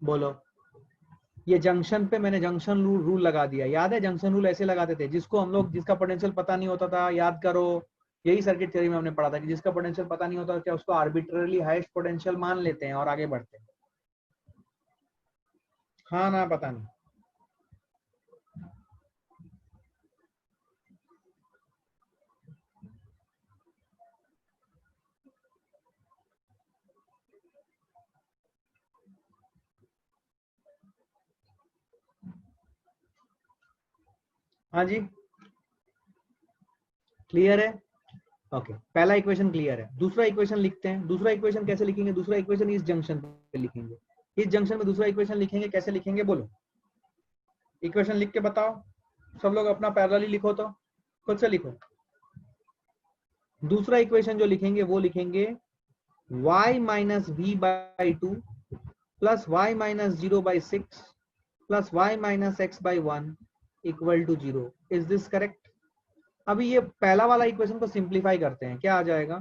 बोलो। ये जंक्शन पे मैंने जंक्शन रूल लगा दिया, याद है जंक्शन रूल ऐसे लगाते थे, जिसको हम लोग जिसका पोटेंशियल पता नहीं होता था, याद करो यही सर्किट थ्योरी में हमने पढ़ा था कि जिसका पोटेंशियल पता नहीं होता क्या उसको आर्बिट्ररली हाईएस्ट पोटेंशियल मान लेते हैं और आगे बढ़ते हैं। हाँ ना, पता नहीं। हाँ जी, क्लियर है? ओके, पहला इक्वेशन क्लियर है। दूसरा इक्वेशन लिखते हैं। दूसरा इक्वेशन कैसे लिखेंगे? दूसरा इक्वेशन इस जंक्शन पे लिखेंगे, इस जंक्शन में दूसरा इक्वेशन लिखेंगे। कैसे लिखेंगे बोलो, इक्वेशन लिख के बताओ सब लोग, अपना पैरेलली लिखो, तो खुद से लिखो। दूसरा इक्वेशन जो लिखेंगे वो लिखेंगे y minus v by 2 plus y minus 0 by 6 plus y minus x by 1 equal to 0। Is this correct? अभी ये पहला वाला इक्वेशन को सिंप्लीफाई करते हैं, क्या आ जाएगा?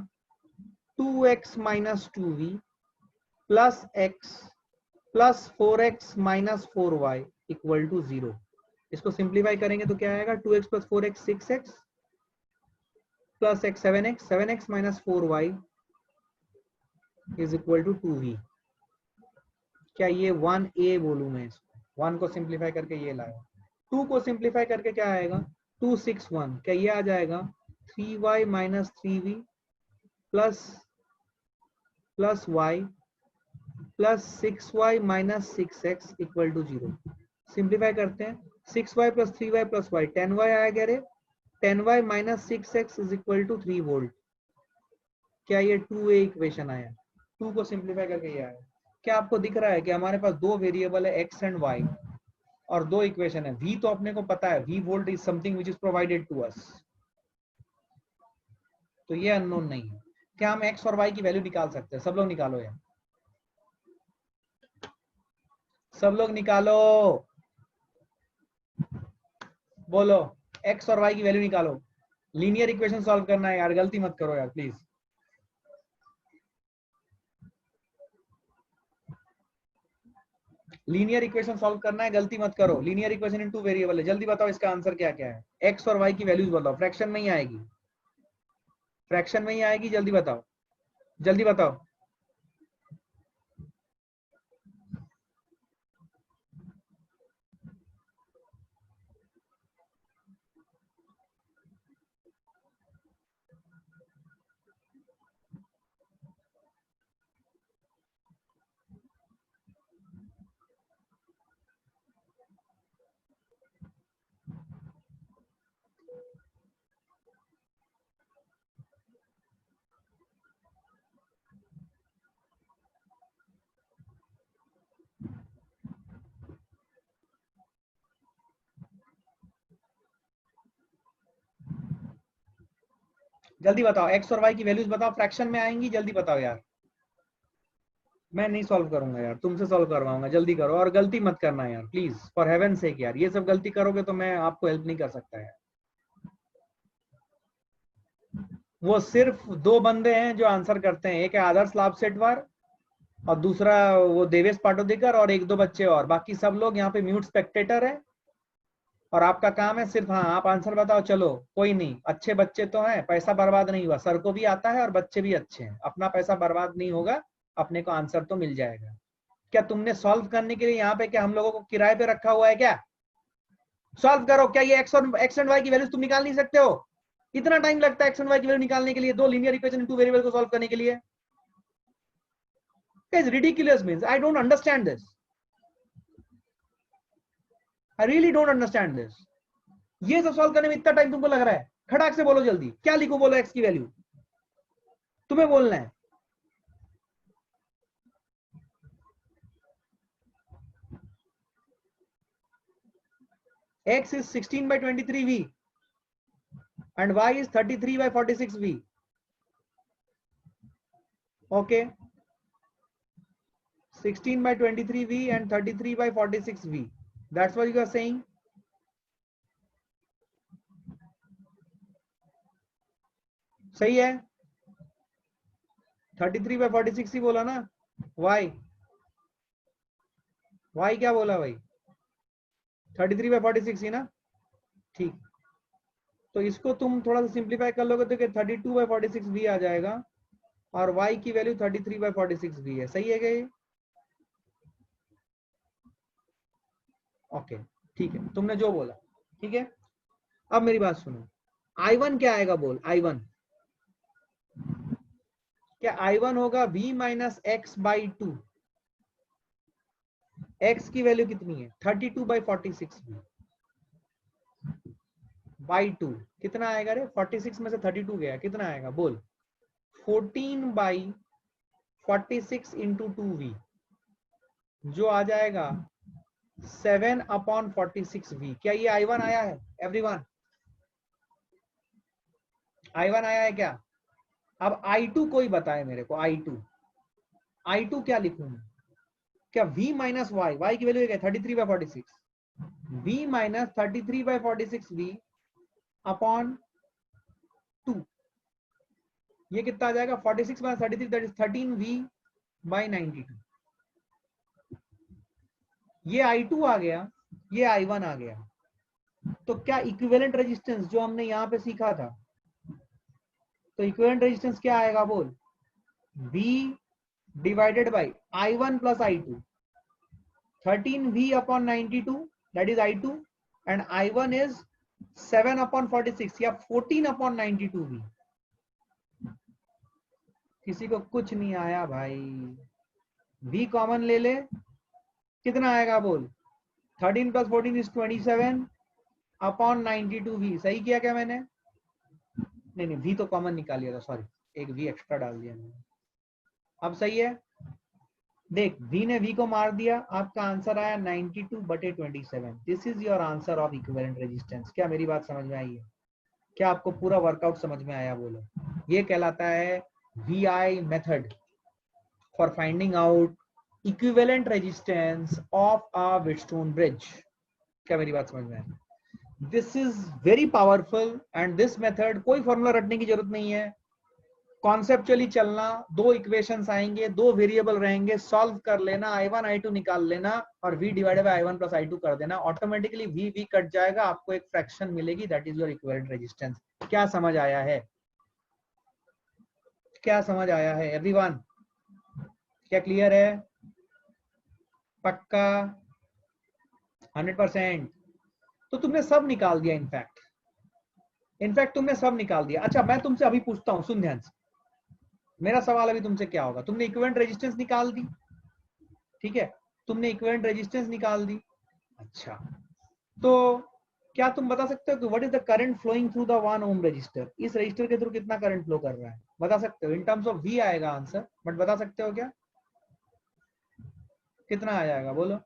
2x minus 2v plus x plus 4x minus 4y equal to 0। इसको सिंप्लीफाई करेंगे तो क्या आएगा? 2x plus 4x 6x plus x 7x, 7x minus 4y is equal to 2v। क्या ये 1a बोलूं मैं इसको? 1 को सिंप्लीफाई करके ये लाया, 2 को सिंप्लीफाई करके क्या आएगा? 2 6 1, क्या ये आ जाएगा? 3y minus 3v plus plus y plus 6y minus 6x equal to 0। Simplify करते हैं, 6y plus 3y plus y, 10y आएगा रे, 10y minus 6x is equal to 3 volt. क्या ये 2a इक्वेशन आया? 2 को सिंप्लीफाई करके ये आया। क्या आपको दिख रहा है कि हमारे पास दो वेरिएबल है x एंड y और दो इक्वेशन है? v तो अपने को पता है, v volt is something which is provided to us, तो ये अननोन नहीं है। क्या हम x और y की वैल्यू निकाल सकते हैं? सब लोग निकालो यार, सब लोग निकालो, बोलो x और y की वैल्यू निकालो। लीनियर इक्वेशन सॉल्व करना है यार, गलती मत करो यार प्लीज। लीनियर इक्वेशन सॉल्व करना है, गलती मत करो। Linear equation in two variable है, जल्दी बताओ इसका आंसर क्या क्या है? x और y की वैल्यूज बताओ, फ्रैक्शन में ही आएगी, फ्रैक्शन में ही आएगी, जल्दी बताओ, जल्दी बताओ। जल्दी बताओ, x और y की वैल्यूज बताओ, फ्रैक्शन में आएंगी, जल्दी बताओ यार। मैं नहीं सॉल्व करूंगा यार, तुमसे सॉल्व करवाऊंगा, जल्दी करो और गलती मत करना यार प्लीज, फॉर हेवन सेक यार। ये सब गलती करोगे तो मैं आपको हेल्प नहीं कर सकता यार। वो सिर्फ दो बंदे हैं जो आंसर करते हैं, एक है आदर्श लाभ सेटवार और दूसरा वो देवेश पाटोदीकर और एक दो बच्चे और, बाकी सब लोग यहाँ पे म्यूट स्पेक्टेटर है। और आपका काम है सिर्फ, हाँ आप आंसर बताओ, चलो कोई नहीं, अच्छे बच्चे तो हैं, पैसा बर्बाद नहीं हुआ, सर को भी आता है और बच्चे भी अच्छे हैं, अपना पैसा बर्बाद नहीं होगा, अपने को आंसर तो मिल जाएगा। क्या तुमने सॉल्व करने के लिए यहाँ पे क्या हम लोगों को किराए पे रखा हुआ है क्या? सॉल्व करो। क्या ये एक्स एंड वाई की वैल्यूज तुम निकाल नहीं सकते हो? इतना टाइम लगता है एक्स एंड वाई की वैल्यू निकालने के लिए, दो लीनियर इक्वेशन टू वेरिएबल को सॉल्व करने के लिए? It's ridiculous, means I don't understand this. I really don't understand this. ये सब सॉल्व करने में इतना टाइम तुमको लग रहा है? खड़ाक से बोलो जल्दी, क्या लिखो बोलो एक्स की वैल्यू, तुम्हें बोलना है। X is 16 by 23v and y is 33 by 46v. Okay, 16 by 23v and 33 by 46v. That's what you are saying. सही है, 33 by 46 ही बोला ना। y क्या बोला भाई? 33 by 46 ही ना। ठीक, तो इसको तुम थोड़ा सा सिंप्लीफाई कर लोगे तो 32 by 46 v आ जाएगा और y की वैल्यू 33 by 46 v है। सही है क्या ये? ओके ठीक है, तुमने जो बोला ठीक है। अब मेरी बात सुनो, I1 क्या आएगा बोल? I1 क्या? I1 होगा v minus x by two. x की वैल्यू कितनी है? 32 by 46 बाई टू। कितना आएगा रे? 46 में से 32 गया, कितना आएगा बोल? 14 बाई 46 इंटू 2v, जो आ जाएगा 7/46v। क्या ये I1 आया है एवरीवन? I1 आया है क्या? अब I2 कोई बताए मेरे को। I2 क्या लिखूं? क्या v माइनस y की वैल्यू क्या? 33 by 46 v minus 33 by 46 v upon 2। ये कितना आ जाएगा? 46 minus 33 that is 13v by 92। ये I2 आ गया, ये I1 आ गया। तो क्या इक्विवेलेंट रेजिस्टेंस जो हमने यहाँ पे सीखा था, तो इक्विवेलेंट रेजिस्टेंस क्या आएगा बोल? V divided by I1 plus I2, 13v upon 92 that is I2 and I1 is 7/46 या 14/92v। किसी को कुछ नहीं आया भाई? v कॉमन ले ले, कितना आएगा बोल? 13 प्लस 14 इज 27/92v। सही किया क्या मैंने? नहीं v तो कॉमन निकाल लिया था, सॉरी, एक v एक्स्ट्रा डाल दिया मैंने। अब सही है, देख v ने v को मार दिया, आपका आंसर आया 92/27। This is your answer of equivalent resistance. क्या मेरी बात समझ में आई है? क्या आपको पूरा वर्कआउट समझ में आया बोलो? ये कहलाता है VI method for finding out equivalent resistance of a Wheatstone bridge. क्या मेरी बात समझ में आई? This is very powerful and this method, कोई फॉर्मूला रटने की जरूरत नहीं है, कॉन्सेप्चुअली चलना, दो इक्वेशंस आएंगे, दो वेरिएबल रहेंगे, सॉल्व कर लेना, I1 I2 निकाल लेना और v divided by I1 plus I2 कर देना, ऑटोमेटिकली v कट जाएगा, आपको एक फ्रैक्शन मिलेगी, that is your equivalent resistance. क्या समझ आया है? क्या समझ आया है एवरीवन? क्या क्लियर है? पक्का 100%? तो तुमने सब निकाल दिया, इनफैक्ट तुमने सब निकाल दिया। अच्छा मैं तुमसे अभी पूछता हूँ, सुन ध्यान से, मेरा सवाल अभी तुमसे क्या होगा? तुमने इक्विवेलेंट रेजिस्टेंस निकाल दी, ठीक है, तुमने इक्विवेलेंट रेजिस्टेंस निकाल दी। अच्छा, तो क्या तुम बता सकते हो कि what is the current flowing through the 1 ohm resistor? इस रजिस्टर के थ्रू कितना करंट फ्लो कर रहा है? बता सकते हो? इन टर्म्स ऑफ v आएगा आंसर, बट बता सकते हो क्या कितना आ जाएगा बोलो?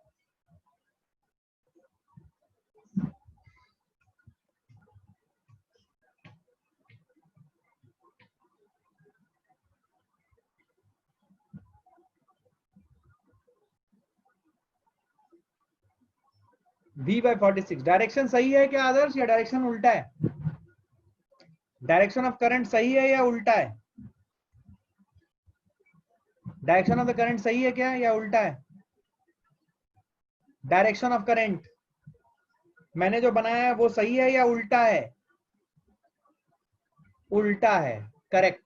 v/46। डायरेक्शन सही है क्या आदर्श, या डायरेक्शन उल्टा है? डायरेक्शन ऑफ करंट सही है या उल्टा है? डायरेक्शन ऑफ द करंट सही है क्या या उल्टा है? डायरेक्शन ऑफ करंट मैंने जो बनाया है वो सही है या उल्टा है? उल्टा है, करेक्ट।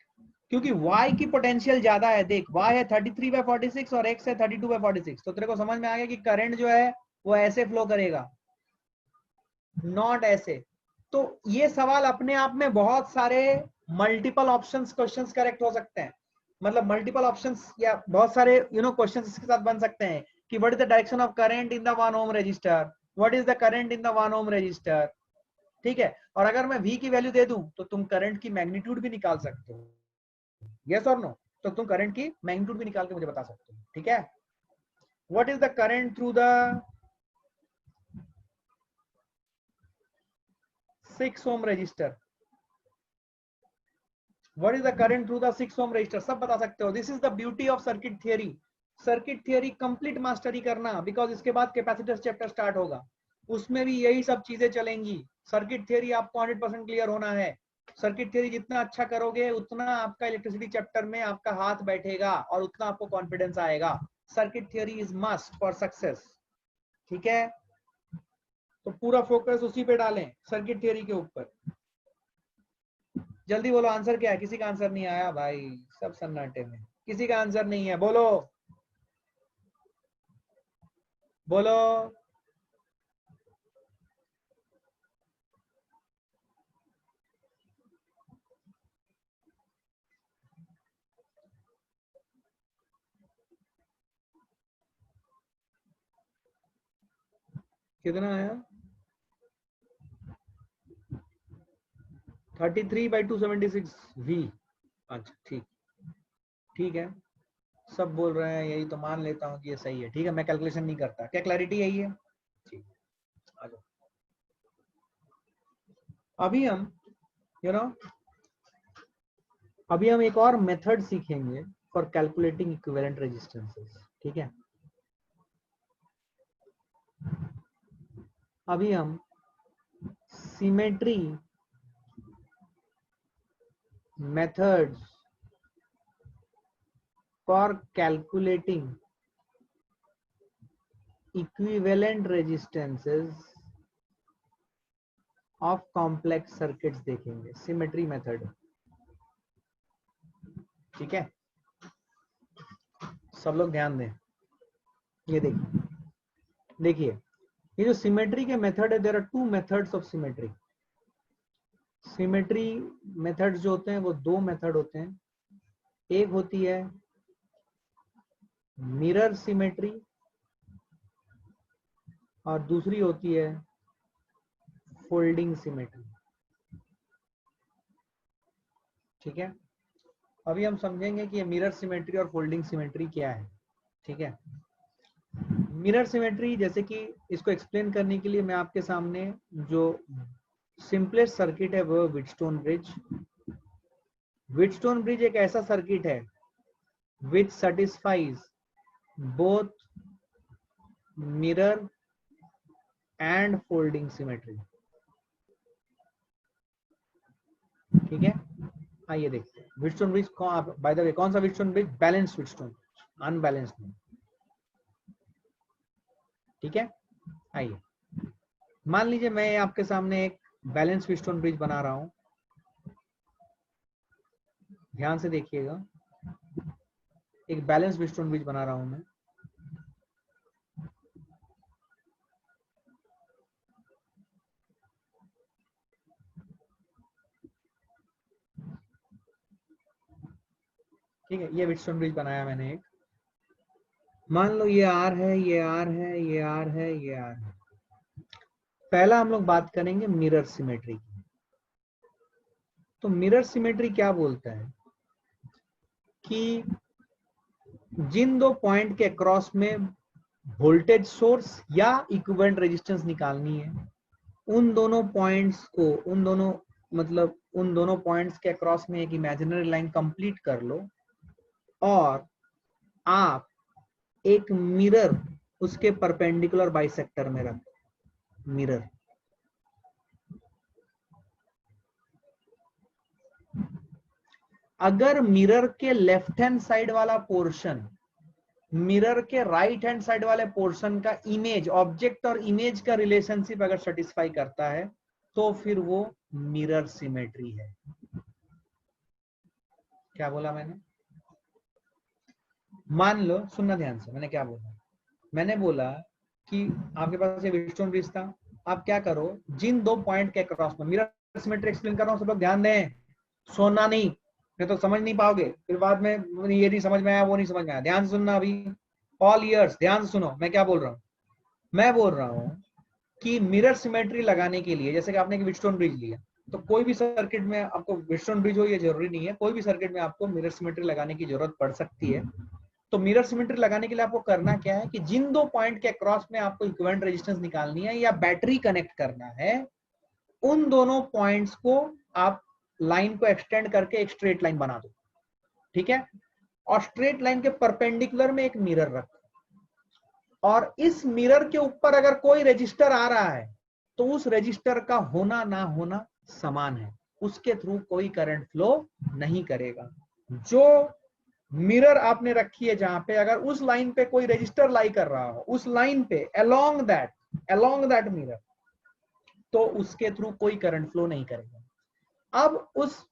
क्योंकि y की पोटेंशियल ज्यादा है। देख y है 33/46 और x है 32/46, तो तेरे को समझ में आ गया कि करंट जो है वो ऐसे फ्लो करेगा, नॉट ऐसे। तो ये सवाल अपने आप में बहुत सारे मल्टीपल ऑप्शंस क्वेश्चंस करेक्ट हो सकते हैं, मतलब मल्टीपल ऑप्शंस या बहुत सारे क्वेश्चंस इसके साथ बन सकते हैं कि what is the direction of current in the 1 ohm resistor, what is the current in the 1 ohm resistor, ठीक है। और अगर मैं V की वैल्यू दे दूं तो तुम करंट की मैग्नीट्यूड भी निकाल सकते हो, यस और नो, तो तुम करंट की मैग्नीट्यूड भी निकाल के मुझे बता सकते हो, ठीक है। What is the current through the 6 ohm resistor, what is the current through the 6 ohm resistor, सब बता सकते हो। This is the beauty of circuit theory. Circuit theory complete mastery करना, बिकॉज इसके बाद कैपेसिटर्स चैप्टर स्टार्ट होगा, उसमें भी यही सब चीजें चलेंगी। सर्किट थियरी आपको 100% क्लियर होना है। सर्किट थियरी जितना अच्छा करोगे उतना आपका इलेक्ट्रिसिटी चैप्टर में आपका हाथ बैठेगा और उतना आपको कॉन्फिडेंस आएगा। Circuit theory is must for success, ठीक है। तो पूरा फोकस उसी पे डालें, सर्किट थियरी के ऊपर। जल्दी बोलो आंसर क्या है? किसी का आंसर नहीं आया भाई, सब सन्नाटे में, किसी का आंसर नहीं है, बोलो बोलो। कितना आया? 33/276 V। अच्छा ठीक, ठीक है, सब बोल रहे हैं यही, तो मान लेता हूँ कि ये सही है, ठीक है। मैं कैलकुलेशन नहीं करता। क्या क्लैरिटी यही है? ठीक, आ जाओ। अभी हम यू नो अभी हम एक और मेथड सीखेंगे फॉर कैलकुलेटिंग इक्विवेलेंट रेजिस्टेंसेस, ठीक है। अभी हम symmetry methods for calculating equivalent resistances of complex circuits देखेंगे, सिमेट्री मेथड, ठीक है। सब लोग ध्यान दें। ये देखिए ये जो सिमेट्री के मेथड है, there are 2 methods of symmetry. Symmetry methods जो होते हैं वो 2 मेथड होते हैं। एक होती है मिरर सिमेट्री और दूसरी होती है फोल्डिंग सिमेट्री, ठीक है। अभी हम समझेंगे कि ये मिरर सिमेट्री और फोल्डिंग सिमेट्री क्या है, ठीक है। मिरर सिमेट्री, जैसे कि इसको एक्सप्लेन करने के लिए मैं आपके सामने जो सिंपलेस्ट सर्किट है वो व्हीटस्टोन ब्रिज। व्हीटस्टोन ब्रिज एक ऐसा सर्किट है which satisfies both mirror and folding symmetry, ठीक है। आइए देखते हैं Wheatstone bridge. By the way कौन सा Wheatstone bridge? Balance Wheatstone, unbalanced नहीं, ठीक है। आइए मान लीजिए मैं आपके सामने एक बैलेंस व्हीटस्टोन ब्रिज बना रहा हूं, ध्यान से देखिएगा। एक बैलेंस व्हीटस्टोन ब्रिज बना रहा हूं मैं। ठीक है, ये व्हीटस्टोन ब्रिज बनाया मैंने एक। मान लो ये आर है, ये आर है, ये आर है, ये आर है। पहला हम लोग बात करेंगे मिरर सिमेट्री की। तो मिरर सिमेट्री क्या बोलता है कि जिन 2 पॉइंट के क्रॉस में वोल्टेज सोर्स या इक्विवेलेंट रेजिस्टेंस निकालनी है, उन दोनों पॉइंट्स को, उन दोनों पॉइंट्स के क्रॉस में एक इमेजिनरी लाइन कंप्लीट कर लो और आप एक मिरर उसके परपेंडिकुलर बाइसेक्टर में रखो। मिरर अगर मिरर के लेफ्ट हैंड साइड वाला पोर्शन मिरर के राइट हैंड साइड वाले पोर्शन का इमेज, ऑब्जेक्ट और इमेज का रिलेशनशिप अगर सेटिस्फाई करता है तो फिर वो मिरर सिमेट्री है। क्या बोला मैंने? मान लो, सुनना ध्यान से, मैंने क्या बोला? मैंने बोला कि आपके पास ये व्हीटस्टोन ब्रिज था, आप क्या करो, जिन दो पॉइंट के क्रॉस में, मिरर सिमेट्री एक्सप्लेन कर रहा हूं, सब लोग ध्यान दें, सोना नहीं, नहीं तो समझ नहीं पाओगे, फिर बाद में ये नहीं समझ में आया, वो नहीं समझ में आया। ध्यान से सुनना, अभी ऑल ईयर्स ध्यान से सुनो मैं क्या बोल रहा हूँ। मैं बोल रहा हूँ कि मिरर सिमेट्री लगाने के लिए, जैसे कि आपने व्हीटस्टोन ब्रिज लिया, तो कोई भी सर्किट में आपको व्हीटस्टोन ब्रिज हो ये जरूरी नहीं है, कोई भी सर्किट में आपको मिरर सिमेट्री लगाने की जरूरत पड़ सकती है। तो मिरर सिमेट्री लगाने के लिए आपको करना क्या है कि जिन दो पॉइंट के क्रॉस में आपको इक्विवेलेंट रेजिस्टेंस निकालनी है या बैटरी कनेक्ट करना है, उन दोनों पॉइंट्स को आप लाइन को एक्सटेंड करके एक स्ट्रेट लाइन बना दो, ठीक है? और स्ट्रेट लाइन के परपेंडिकुलर में एक मिरर रखो, और इस मिरर के ऊपर अगर कोई रजिस्टर आ रहा है तो उस रजिस्टर का होना ना होना समान है, उसके थ्रू कोई करंट फ्लो नहीं करेगा। जो मिरर आपने रखी है जहां पे, अगर उस लाइन पे कोई रजिस्टर लाई कर रहा हो, उस लाइन पे अलोंग दैट मिरर, तो उसके थ्रू कोई करंट फ्लो नहीं करेगा। अब उस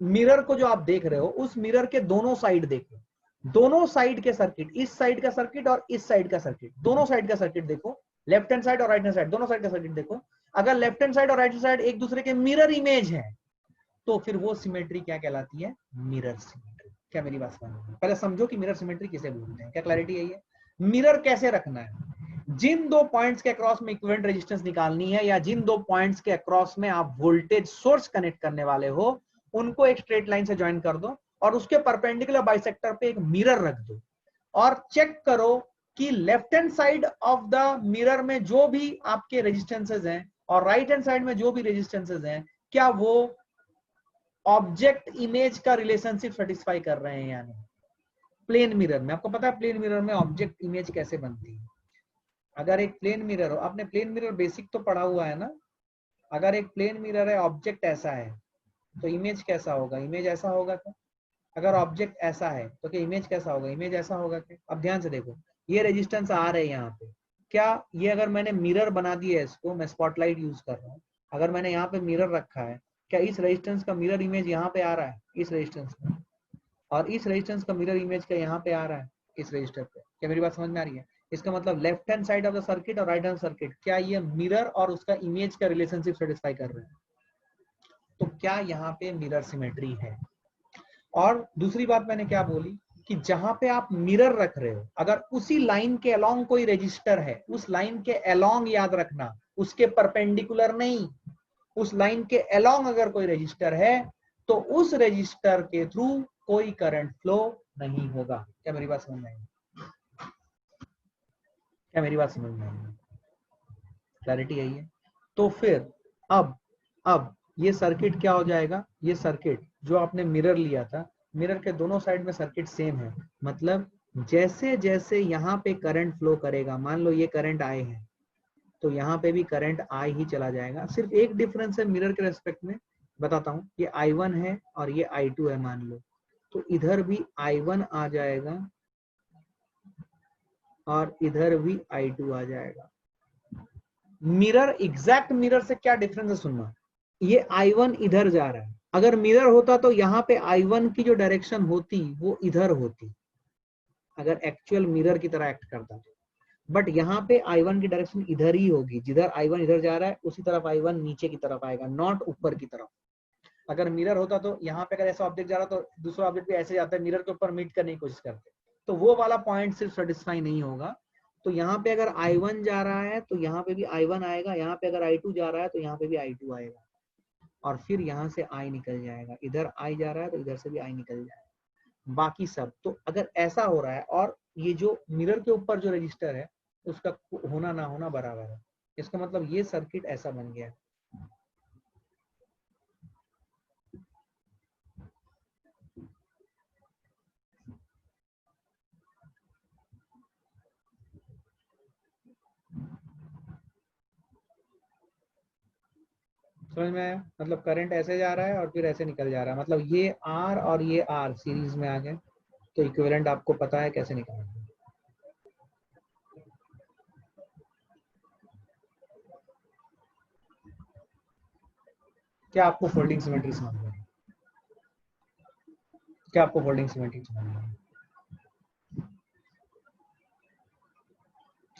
मिरर को जो आप देख रहे हो, उस मिरर के दोनों साइड देखो, दोनों साइड के सर्किट, इस साइड का सर्किट और इस साइड का सर्किट, दोनों साइड का सर्किट देखो, लेफ्ट हैंड साइड और राइट हैंड साइड, दोनों साइड का सर्किट देखो। अगर लेफ्ट हैंड साइड और राइट हैंड साइड एक दूसरे के मिरर इमेज है तो फिर वो सिमेट्री क्या कहलाती है? Mirror symmetry. क्या मेरी बात समझ में? पहले समझो कि मिरर सिमेट्री किसे बोलते हैं, क्या क्लैरिटी है? ये मिरर कैसे रखना है, जिन दो पॉइंट्स के अक्रॉस में इक्विवेलेंट रेजिस्टेंस निकालनी है या जिन दो पॉइंट्स के अक्रॉस में आप वोल्टेज सोर्स कनेक्ट करने वाले हो, उनको एक स्ट्रेट लाइन से ज्वाइन कर दो और उसके परपेंडिकुलर बाइसेक्टर पे एक मिरर रख दो, और चेक करो कि left hand side of the mirror में जो भी आपके रेजिस्टेंसेज हैं और राइट हैंड साइड में जो भी रेजिस्टेंसेज हैं, क्या वो ऑब्जेक्ट इमेज का रिलेशनशिप सेटिस्फाई कर रहे हैं या नहीं। प्लेन मिरर में आपको पता है प्लेन मिरर में ऑब्जेक्ट इमेज कैसे बनती है। अगर एक प्लेन मिरर हो, आपने प्लेन मिरर बेसिक तो पढ़ा हुआ है ना, अगर एक प्लेन मिरर है, ऑब्जेक्ट ऐसा है, तो इमेज कैसा होगा? इमेज ऐसा होगा क्या? अगर ऑब्जेक्ट ऐसा है तो क्या इमेज कैसा होगा? इमेज ऐसा होगा क्या? अब ध्यान से देखो, ये रेजिस्टेंस आ रहे हैं यहाँ पे, क्या ये अगर मैंने मिरर बना दिया है, इसको मैं स्पॉटलाइट यूज कर रहा हूँ, अगर मैंने यहाँ पे मिरर रखा है, क्या इस रेजिस्टेंस का मिरर इमेज यहाँ पे आ रहा है? इस रेजिस्टेंस का, और इस रेजिस्टेंस का मिरर इमेज का यहाँ पे आ रहा है, इस रजिस्टर पे। क्या मेरी बात समझ में आ रही है? इसका मतलब left hand side of the circuit और राइट हैंड सर्किट, क्या ये मिरर और उसका इमेज का रिलेशनशिप सेटिस्फाई कर रहे हैं? तो क्या यहाँ पे मिरर सिमेट्री है? और दूसरी बात मैंने क्या बोली कि जहां पे आप मिरर रख रहे हो, अगर उसी लाइन के अलोंग कोई रजिस्टर है, उस लाइन के अलोंग, याद रखना, उसके परपेंडिकुलर नहीं, उस लाइन के अलोंग अगर कोई रजिस्टर है तो उस रजिस्टर के थ्रू कोई करंट फ्लो नहीं होगा। क्या मेरी बात समझ में आई? क्या मेरी बात समझ में आई? क्लैरिटी आई है? तो फिर अब ये सर्किट क्या हो जाएगा? ये सर्किट जो आपने मिरर लिया था, मिरर के दोनों साइड में सर्किट सेम है, मतलब जैसे जैसे यहाँ पे करंट फ्लो करेगा, मान लो ये करंट आए हैं, तो यहाँ पे भी करंट आई ही चला जाएगा। सिर्फ एक डिफरेंस है मिरर के रेस्पेक्ट में, बताता हूँ। ये I1 है और ये I2 है मान लो, तो इधर भी I1 आ जाएगा और इधर भी I2 आ जाएगा। मिरर, एग्जैक्ट मिरर से क्या डिफरेंस है सुनना, ये I1 इधर जा रहा है, अगर मिरर होता तो यहाँ पे I1 की जो डायरेक्शन होती वो इधर होती, अगर एक्चुअल मिरर की तरह एक्ट करता तो। बट यहाँ पे I1 की डायरेक्शन इधर ही होगी, जिधर I1 इधर जा रहा है उसी तरफ I1 नीचे की तरफ आएगा, नॉट ऊपर की तरफ। अगर मिरर होता तो यहाँ पे अगर ऐसा ऑब्जेक्ट जा रहा तो दूसरा ऑब्जेक्ट भी ऐसे जाता है, मिरर के ऊपर मीट करने की कोशिश करते, तो वो वाला पॉइंट सिर्फ सेटिस्फाई नहीं होगा। तो यहाँ पे अगर I1 जा रहा है तो यहाँ पे भी I1 आएगा, यहाँ पे अगर I2 जा रहा है तो यहाँ पे भी I2 आएगा, और फिर यहाँ से I निकल जाएगा, इधर I जा रहा है तो इधर से भी I निकल जाएगा, बाकी सब। तो अगर ऐसा हो रहा है और ये जो मिरर के ऊपर जो रजिस्टर है उसका होना ना होना बराबर है, इसका मतलब ये सर्किट ऐसा बन गया। समझ में आया? मतलब करंट ऐसे जा रहा है और फिर ऐसे निकल जा रहा है, मतलब ये आर और ये आर सीरीज में आ गए, तो इक्विवेलेंट आपको पता है कैसे निकालना है। क्या आपको फोल्डिंग सिमेट्री समझ में आई? क्या आपको फोल्डिंग सिमेट्री समझ में आई?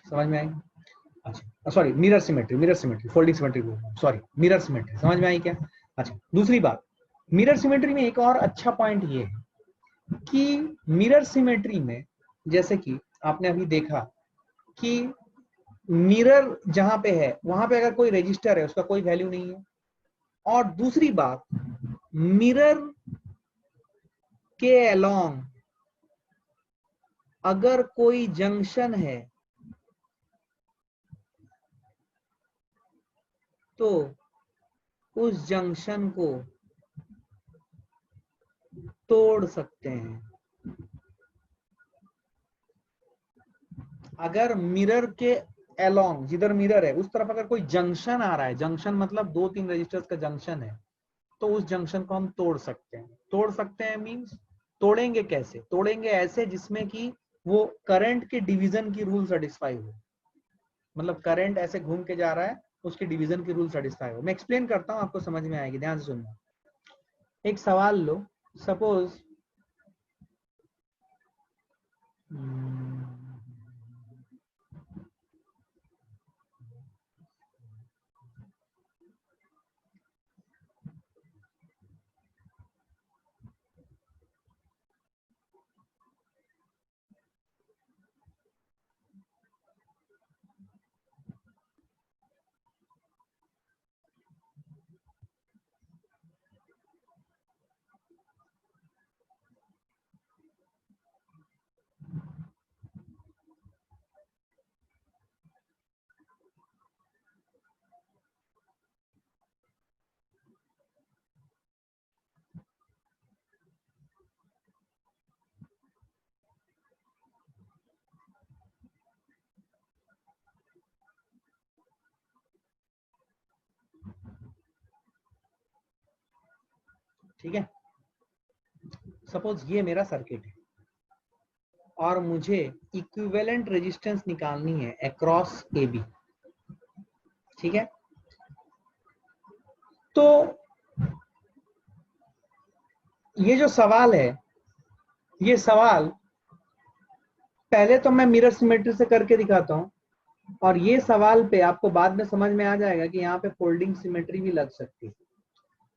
समझ में आई? अच्छा sorry, mirror symmetry folding symmetry बोल रहा हूँ, सॉरी मिरर सिमेट्री। समझ में आई क्या? अच्छा दूसरी बात, मिरर सिमेट्री में एक और अच्छा पॉइंट ये है कि मिरर सिमेट्री में जैसे कि आपने अभी देखा कि मिरर जहां पे है वहां पे अगर कोई रजिस्टर है उसका कोई वैल्यू नहीं है, और दूसरी बात मिरर के अलोंग अगर कोई जंक्शन है तो उस जंक्शन को तोड़ सकते हैं। अगर मिरर के अलोंग, जिधर मिरर है उस तरफ अगर कोई जंक्शन आ रहा है, जंक्शन मतलब दो तीन रजिस्टर्स का जंक्शन है, तो उस जंक्शन को हम तोड़ सकते हैं। तोड़ सकते हैं मींस तोड़ेंगे कैसे? तोड़ेंगे ऐसे जिसमें कि वो करंट के डिवीजन की रूल सेटिस्फाई हो, मतलब करंट ऐसे घूम के जा रहा है, उसके डिवीजन की रूल सेटिस्फाई हो। मैं एक्सप्लेन करता हूं, आपको समझ में आएगी, ध्यान से सुनना। एक सवाल लो, सपोज ठीक है, सपोज ये मेरा सर्किट है और मुझे इक्विवेलेंट रेजिस्टेंस निकालनी है अक्रॉस ए बी। ठीक है, तो ये जो सवाल है, ये सवाल पहले तो मैं मिरर सिमेट्री से करके दिखाता हूं, और ये सवाल पे आपको बाद में समझ में आ जाएगा कि यहाँ पे फोल्डिंग सिमेट्री भी लग सकती है।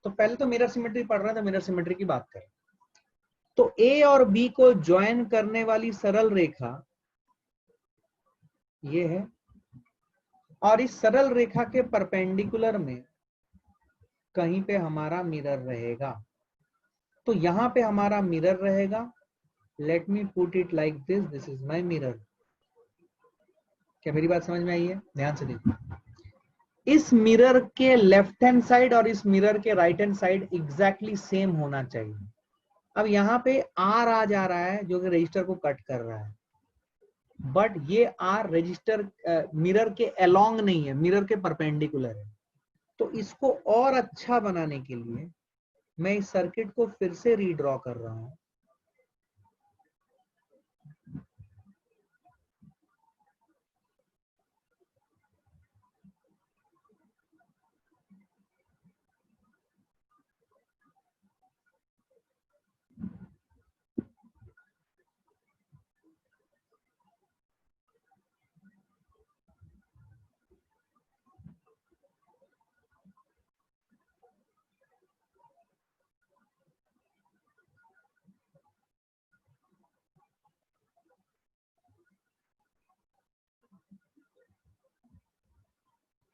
तो पहले तो मिरर सिमेट्री पढ़ रहे हैं, तो मिरर सिमेट्री की बात करें। तो ए और बी को ज्वाइन करने वाली सरल रेखा ये है, और इस सरल रेखा के परपेंडिकुलर में कहीं पे हमारा मिरर रहेगा। तो यहां पे हमारा मिरर रहेगा। Let me put it like this, this is my mirror. क्या मेरी बात समझ में आई है? ध्यान से देखो, इस मिरर के लेफ्ट हैंड साइड और इस मिरर के right hand side exactly same होना चाहिए। अब यहाँ पे आर आ जा रहा है जो कि रजिस्टर को कट कर रहा है, बट ये आर रजिस्टर मिरर के अलोंग नहीं है, मिरर के परपेंडिकुलर है। तो इसको और अच्छा बनाने के लिए मैं इस सर्किट को फिर से रीड्रॉ कर रहा हूं।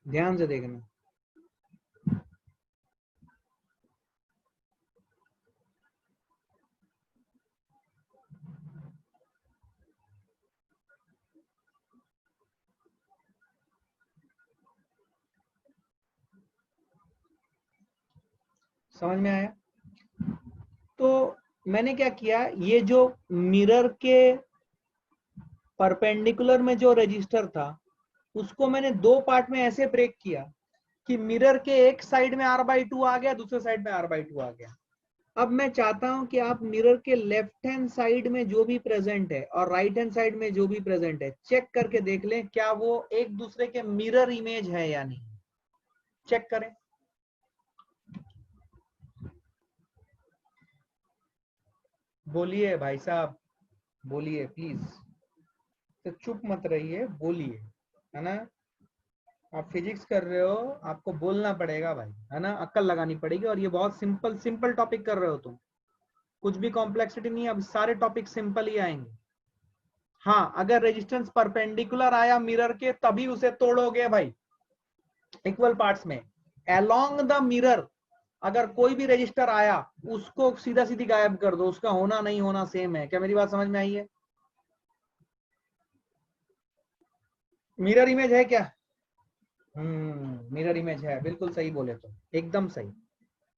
ध्यान से देखना, समझ में आया? तो मैंने क्या किया, ये जो मिरर के परपेंडिकुलर में जो रजिस्टर था उसको मैंने दो पार्ट में ऐसे ब्रेक किया कि मिरर के एक साइड में r/2 आ गया, दूसरे साइड में r/2 आ गया। अब मैं चाहता हूं कि आप मिरर के लेफ्ट हैंड साइड में जो भी प्रेजेंट है और राइट हैंड साइड में जो भी प्रेजेंट है, चेक करके देख लें क्या वो एक दूसरे के मिरर इमेज है या नहीं। चेक करें। बोलिए भाई साहब, बोलिए प्लीज, तो चुप मत रहिए, बोलिए, है ना। आप फिजिक्स कर रहे हो, आपको बोलना पड़ेगा भाई, है ना, अक्ल लगानी पड़ेगी। और ये बहुत सिंपल सिंपल टॉपिक कर रहे हो तुम, कुछ भी कॉम्प्लेक्सिटी नहीं, अब सारे टॉपिक सिंपल ही आएंगे। हाँ, अगर रेजिस्टेंस परपेंडिकुलर आया मिरर के तभी उसे तोड़ोगे भाई, इक्वल पार्ट्स में। अलोंग द मिरर अगर कोई भी रजिस्टर आया, उसको सीधा सीधी गायब कर दो, उसका होना नहीं होना सेम है। क्या मेरी बात समझ में आई है? मिरर इमेज है क्या? मिरर इमेज है, बिल्कुल सही बोले तुम, एकदम सही,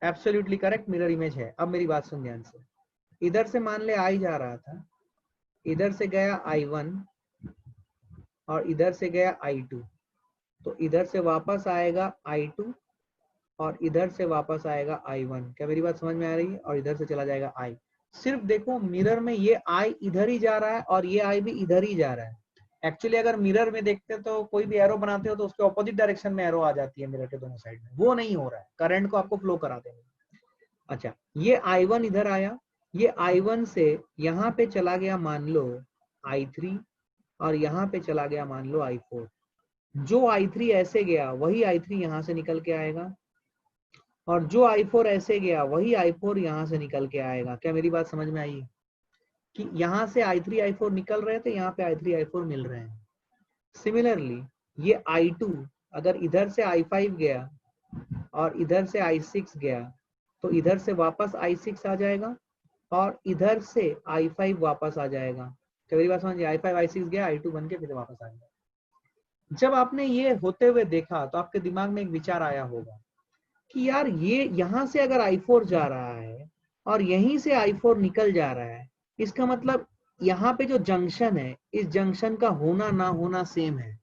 एब्सोल्युटली करेक्ट, मिरर इमेज है। अब मेरी बात सुन ध्यान से। इधर से मान ले आई जा रहा था, इधर से गया I1 और इधर से गया I2, तो इधर से वापस आएगा I2 और इधर से वापस आएगा I1। क्या मेरी बात समझ में आ रही है? और इधर से चला जाएगा I। सिर्फ देखो मिरर में ये I इधर ही जा रहा है और ये I भी इधर ही जा रहा है। एक्चुअली अगर मिरर में देखते तो कोई भी एरो बनाते हो तो उसके ऑपोजिट डायरेक्शन में एरो आ जाती है मिरर के दोनों साइड में, वो नहीं हो रहा है, करंट को आपको फ्लो करा देंगे। अच्छा, ये I1 इधर आया, ये I1 से यहाँ पे चला गया मान लो I3 और यहाँ पे चला गया मान लो I4। जो I3 ऐसे गया वही I3 यहाँ से निकल के आएगा और जो I4 ऐसे गया वही I4 यहाँ से निकल के आएगा। क्या मेरी बात समझ में आई है? कि यहाँ से I3 I4 निकल रहे थे, यहाँ पे I3 I4 मिल रहे हैं। सिमिलरली ये I2 अगर इधर से I5 गया और इधर से I6 गया तो इधर से वापस I6 आ जाएगा और इधर से I5 वापस आ जाएगा। क्या मेरी बात समझिए? I5 I6 गया, I2 बन के फिर वापस आ गया। जब आपने ये होते हुए देखा तो आपके दिमाग में एक विचार आया होगा कि यार ये यहाँ से अगर I4 जा रहा है और यहीं से I4 निकल जा रहा है, इसका मतलब यहाँ पे जो जंक्शन है, इस जंक्शन का होना ना होना सेम है।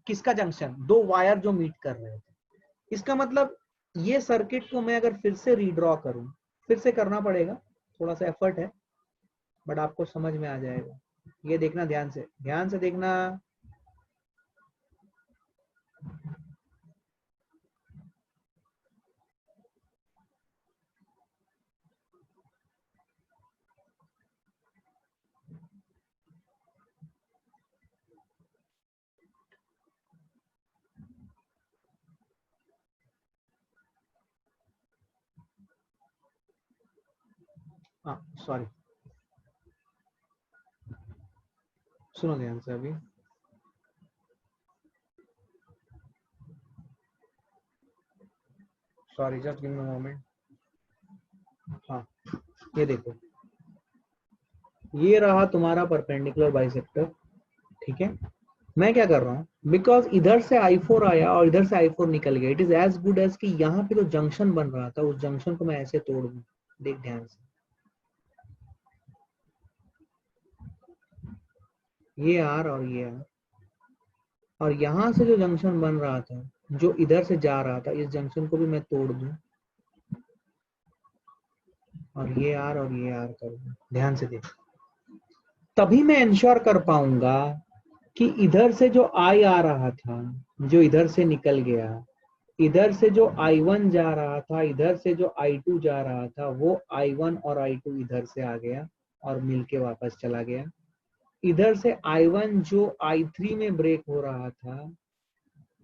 किसका जंक्शन? दो वायर जो मीट कर रहे थे। इसका मतलब ये सर्किट को मैं अगर फिर से रीड्रॉ करूं, फिर से करना पड़ेगा, थोड़ा सा एफर्ट है, बट आपको समझ में आ जाएगा। ये देखना ध्यान से देखना। हाँ सॉरी, सुनो ध्यान से अभी। Sorry, just give me a moment. हाँ, ये देखो, ये रहा तुम्हारा परपेंडिकुलर बाइसेक्टर, ठीक है। मैं क्या कर रहा हूँ, बिकॉज इधर से I4 आया और इधर से I4 निकल गया, it is as good as कि यहाँ पे जो जंक्शन बन रहा था उस जंक्शन को मैं ऐसे तोड़ दूं। देख ध्यान से, ये R और ये R, और यहाँ से जो जंक्शन बन रहा था जो इधर से जा रहा था, इस जंक्शन को भी मैं तोड़ दूं और ये R और ये R कर दूं। ध्यान से देख, तभी मैं इंश्योर कर पाऊंगा कि इधर से जो I आ रहा था, जो इधर से निकल गया, इधर से जो I1 जा रहा था, इधर से जो I2 जा रहा था, वो I1 और I2 इधर से आ गया और मिलके वापस चला गया। इधर से I1 जो I3 में ब्रेक हो रहा था,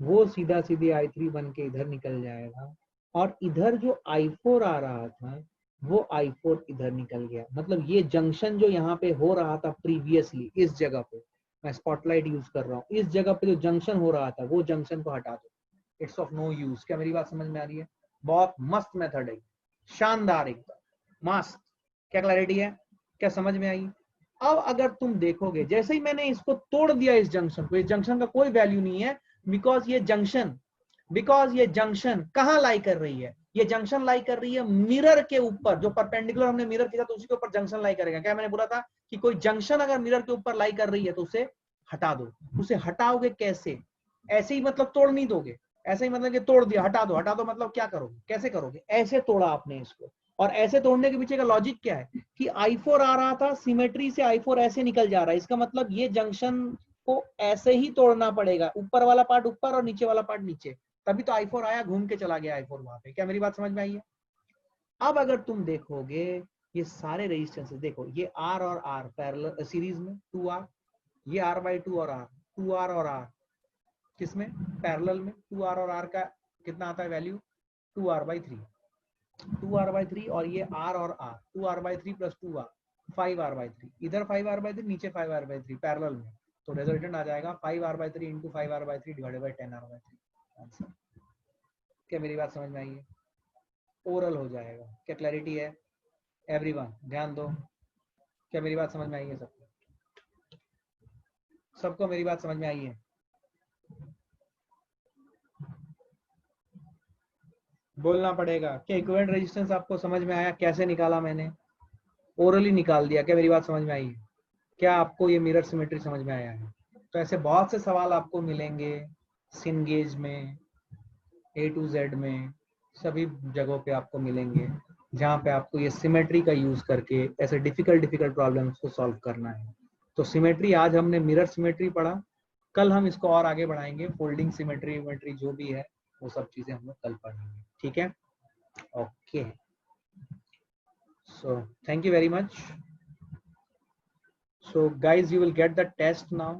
वो सीधा सीधे I3 बन के इधर निकल जाएगा और इधर जो I4 आ रहा था वो I4 इधर निकल गया। मतलब ये जंक्शन जो यहाँ पे हो रहा था प्रीवियसली, इस जगह पे मैं स्पॉटलाइट यूज कर रहा हूँ, इस जगह पे जो जंक्शन हो रहा था वो जंक्शन को हटा दो, इट्स ऑफ नो यूज। क्या मेरी बात समझ में आ रही है? बहुत मस्त मेथड है, शानदार एकदम मस्त। क्या क्लैरिटी है? क्या समझ में आई? अब अगर तुम देखोगे, जैसे ही मैंने इसको तोड़ दिया, इस जंक्शन को, इस जंक्शन का कोई वैल्यू नहीं है, बिकॉज ये जंक्शन कहाँ लाई कर रही है? ये जंक्शन लाई कर रही है मिरर के ऊपर, जो परपेंडिकुलर हमने मिरर किया तो उसी के ऊपर जंक्शन लाई करेगा। क्या मैंने बोला था कि कोई जंक्शन अगर मिरर के ऊपर लाई कर रही है तो उसे हटा दो। उसे हटाओगे कैसे? ऐसे ही मतलब तोड़ नहीं दोगे, ऐसे ही मतलब कि तोड़ दिया, हटा दो मतलब क्या करोगे, कैसे करोगे, ऐसे तोड़ा आपने इसको। और ऐसे तोड़ने के पीछे का लॉजिक क्या है कि I4 आ रहा था, सिमेट्री से I4 ऐसे निकल जा रहा है, इसका मतलब ये जंक्शन को ऐसे ही तोड़ना पड़ेगा, ऊपर वाला पार्ट ऊपर और नीचे वाला पार्ट नीचे, तभी तो I4 आया, घूम के चला गया I4 वहां पे। क्या मेरी बात समझ में आई है? अब अगर तुम देखोगे ये सारे रेजिस्टेंसेस, देखो ये R और R पैरेलल सीरीज में 2R, ये R/2 और R, 2R और R किसमें, पैरेलल में। 2R और R का कितना आता है वैल्यू, 2R/3, 2R/3, और ये R और R, 2R/3 plus 2R, 5R/3, इधर 5R/3 नीचे 5R/3 पैरेलल में, तो रिजल्टेंट आ जाएगा 5R/3 into 5R/3 divided by 10R/3 answer. क्या मेरी बात समझ में आई है? ओरल हो जाएगा। क्या क्लैरिटी है एवरीवन? ध्यान दो। क्या मेरी बात समझ में आई है सबको? सबको मेरी बात समझ में आई है? बोलना पड़ेगा। क्या इक्विवेलेंट रेजिस्टेंस आपको समझ में आया? कैसे निकाला मैंने? ओरली निकाल दिया। क्या मेरी बात समझ में आई है? क्या आपको ये मिरर सिमेट्री समझ में आया है? तो ऐसे बहुत से सवाल आपको मिलेंगे सिनगेज में, A to Z में, सभी जगहों पे आपको मिलेंगे जहाँ पे आपको ये सिमेट्री का यूज करके ऐसे डिफिकल्ट प्रॉब्लम्स को सॉल्व करना है। तो सिमेट्री आज हमने मिरर सिमेट्री पढ़ा, कल हम इसको और आगे बढ़ाएंगे, फोल्डिंग सिमेट्री जो भी है वो सब चीजें हम लोग कल पढ़ेंगे। ठीक है, okay. So thank you very much. So guys, you will get the test now.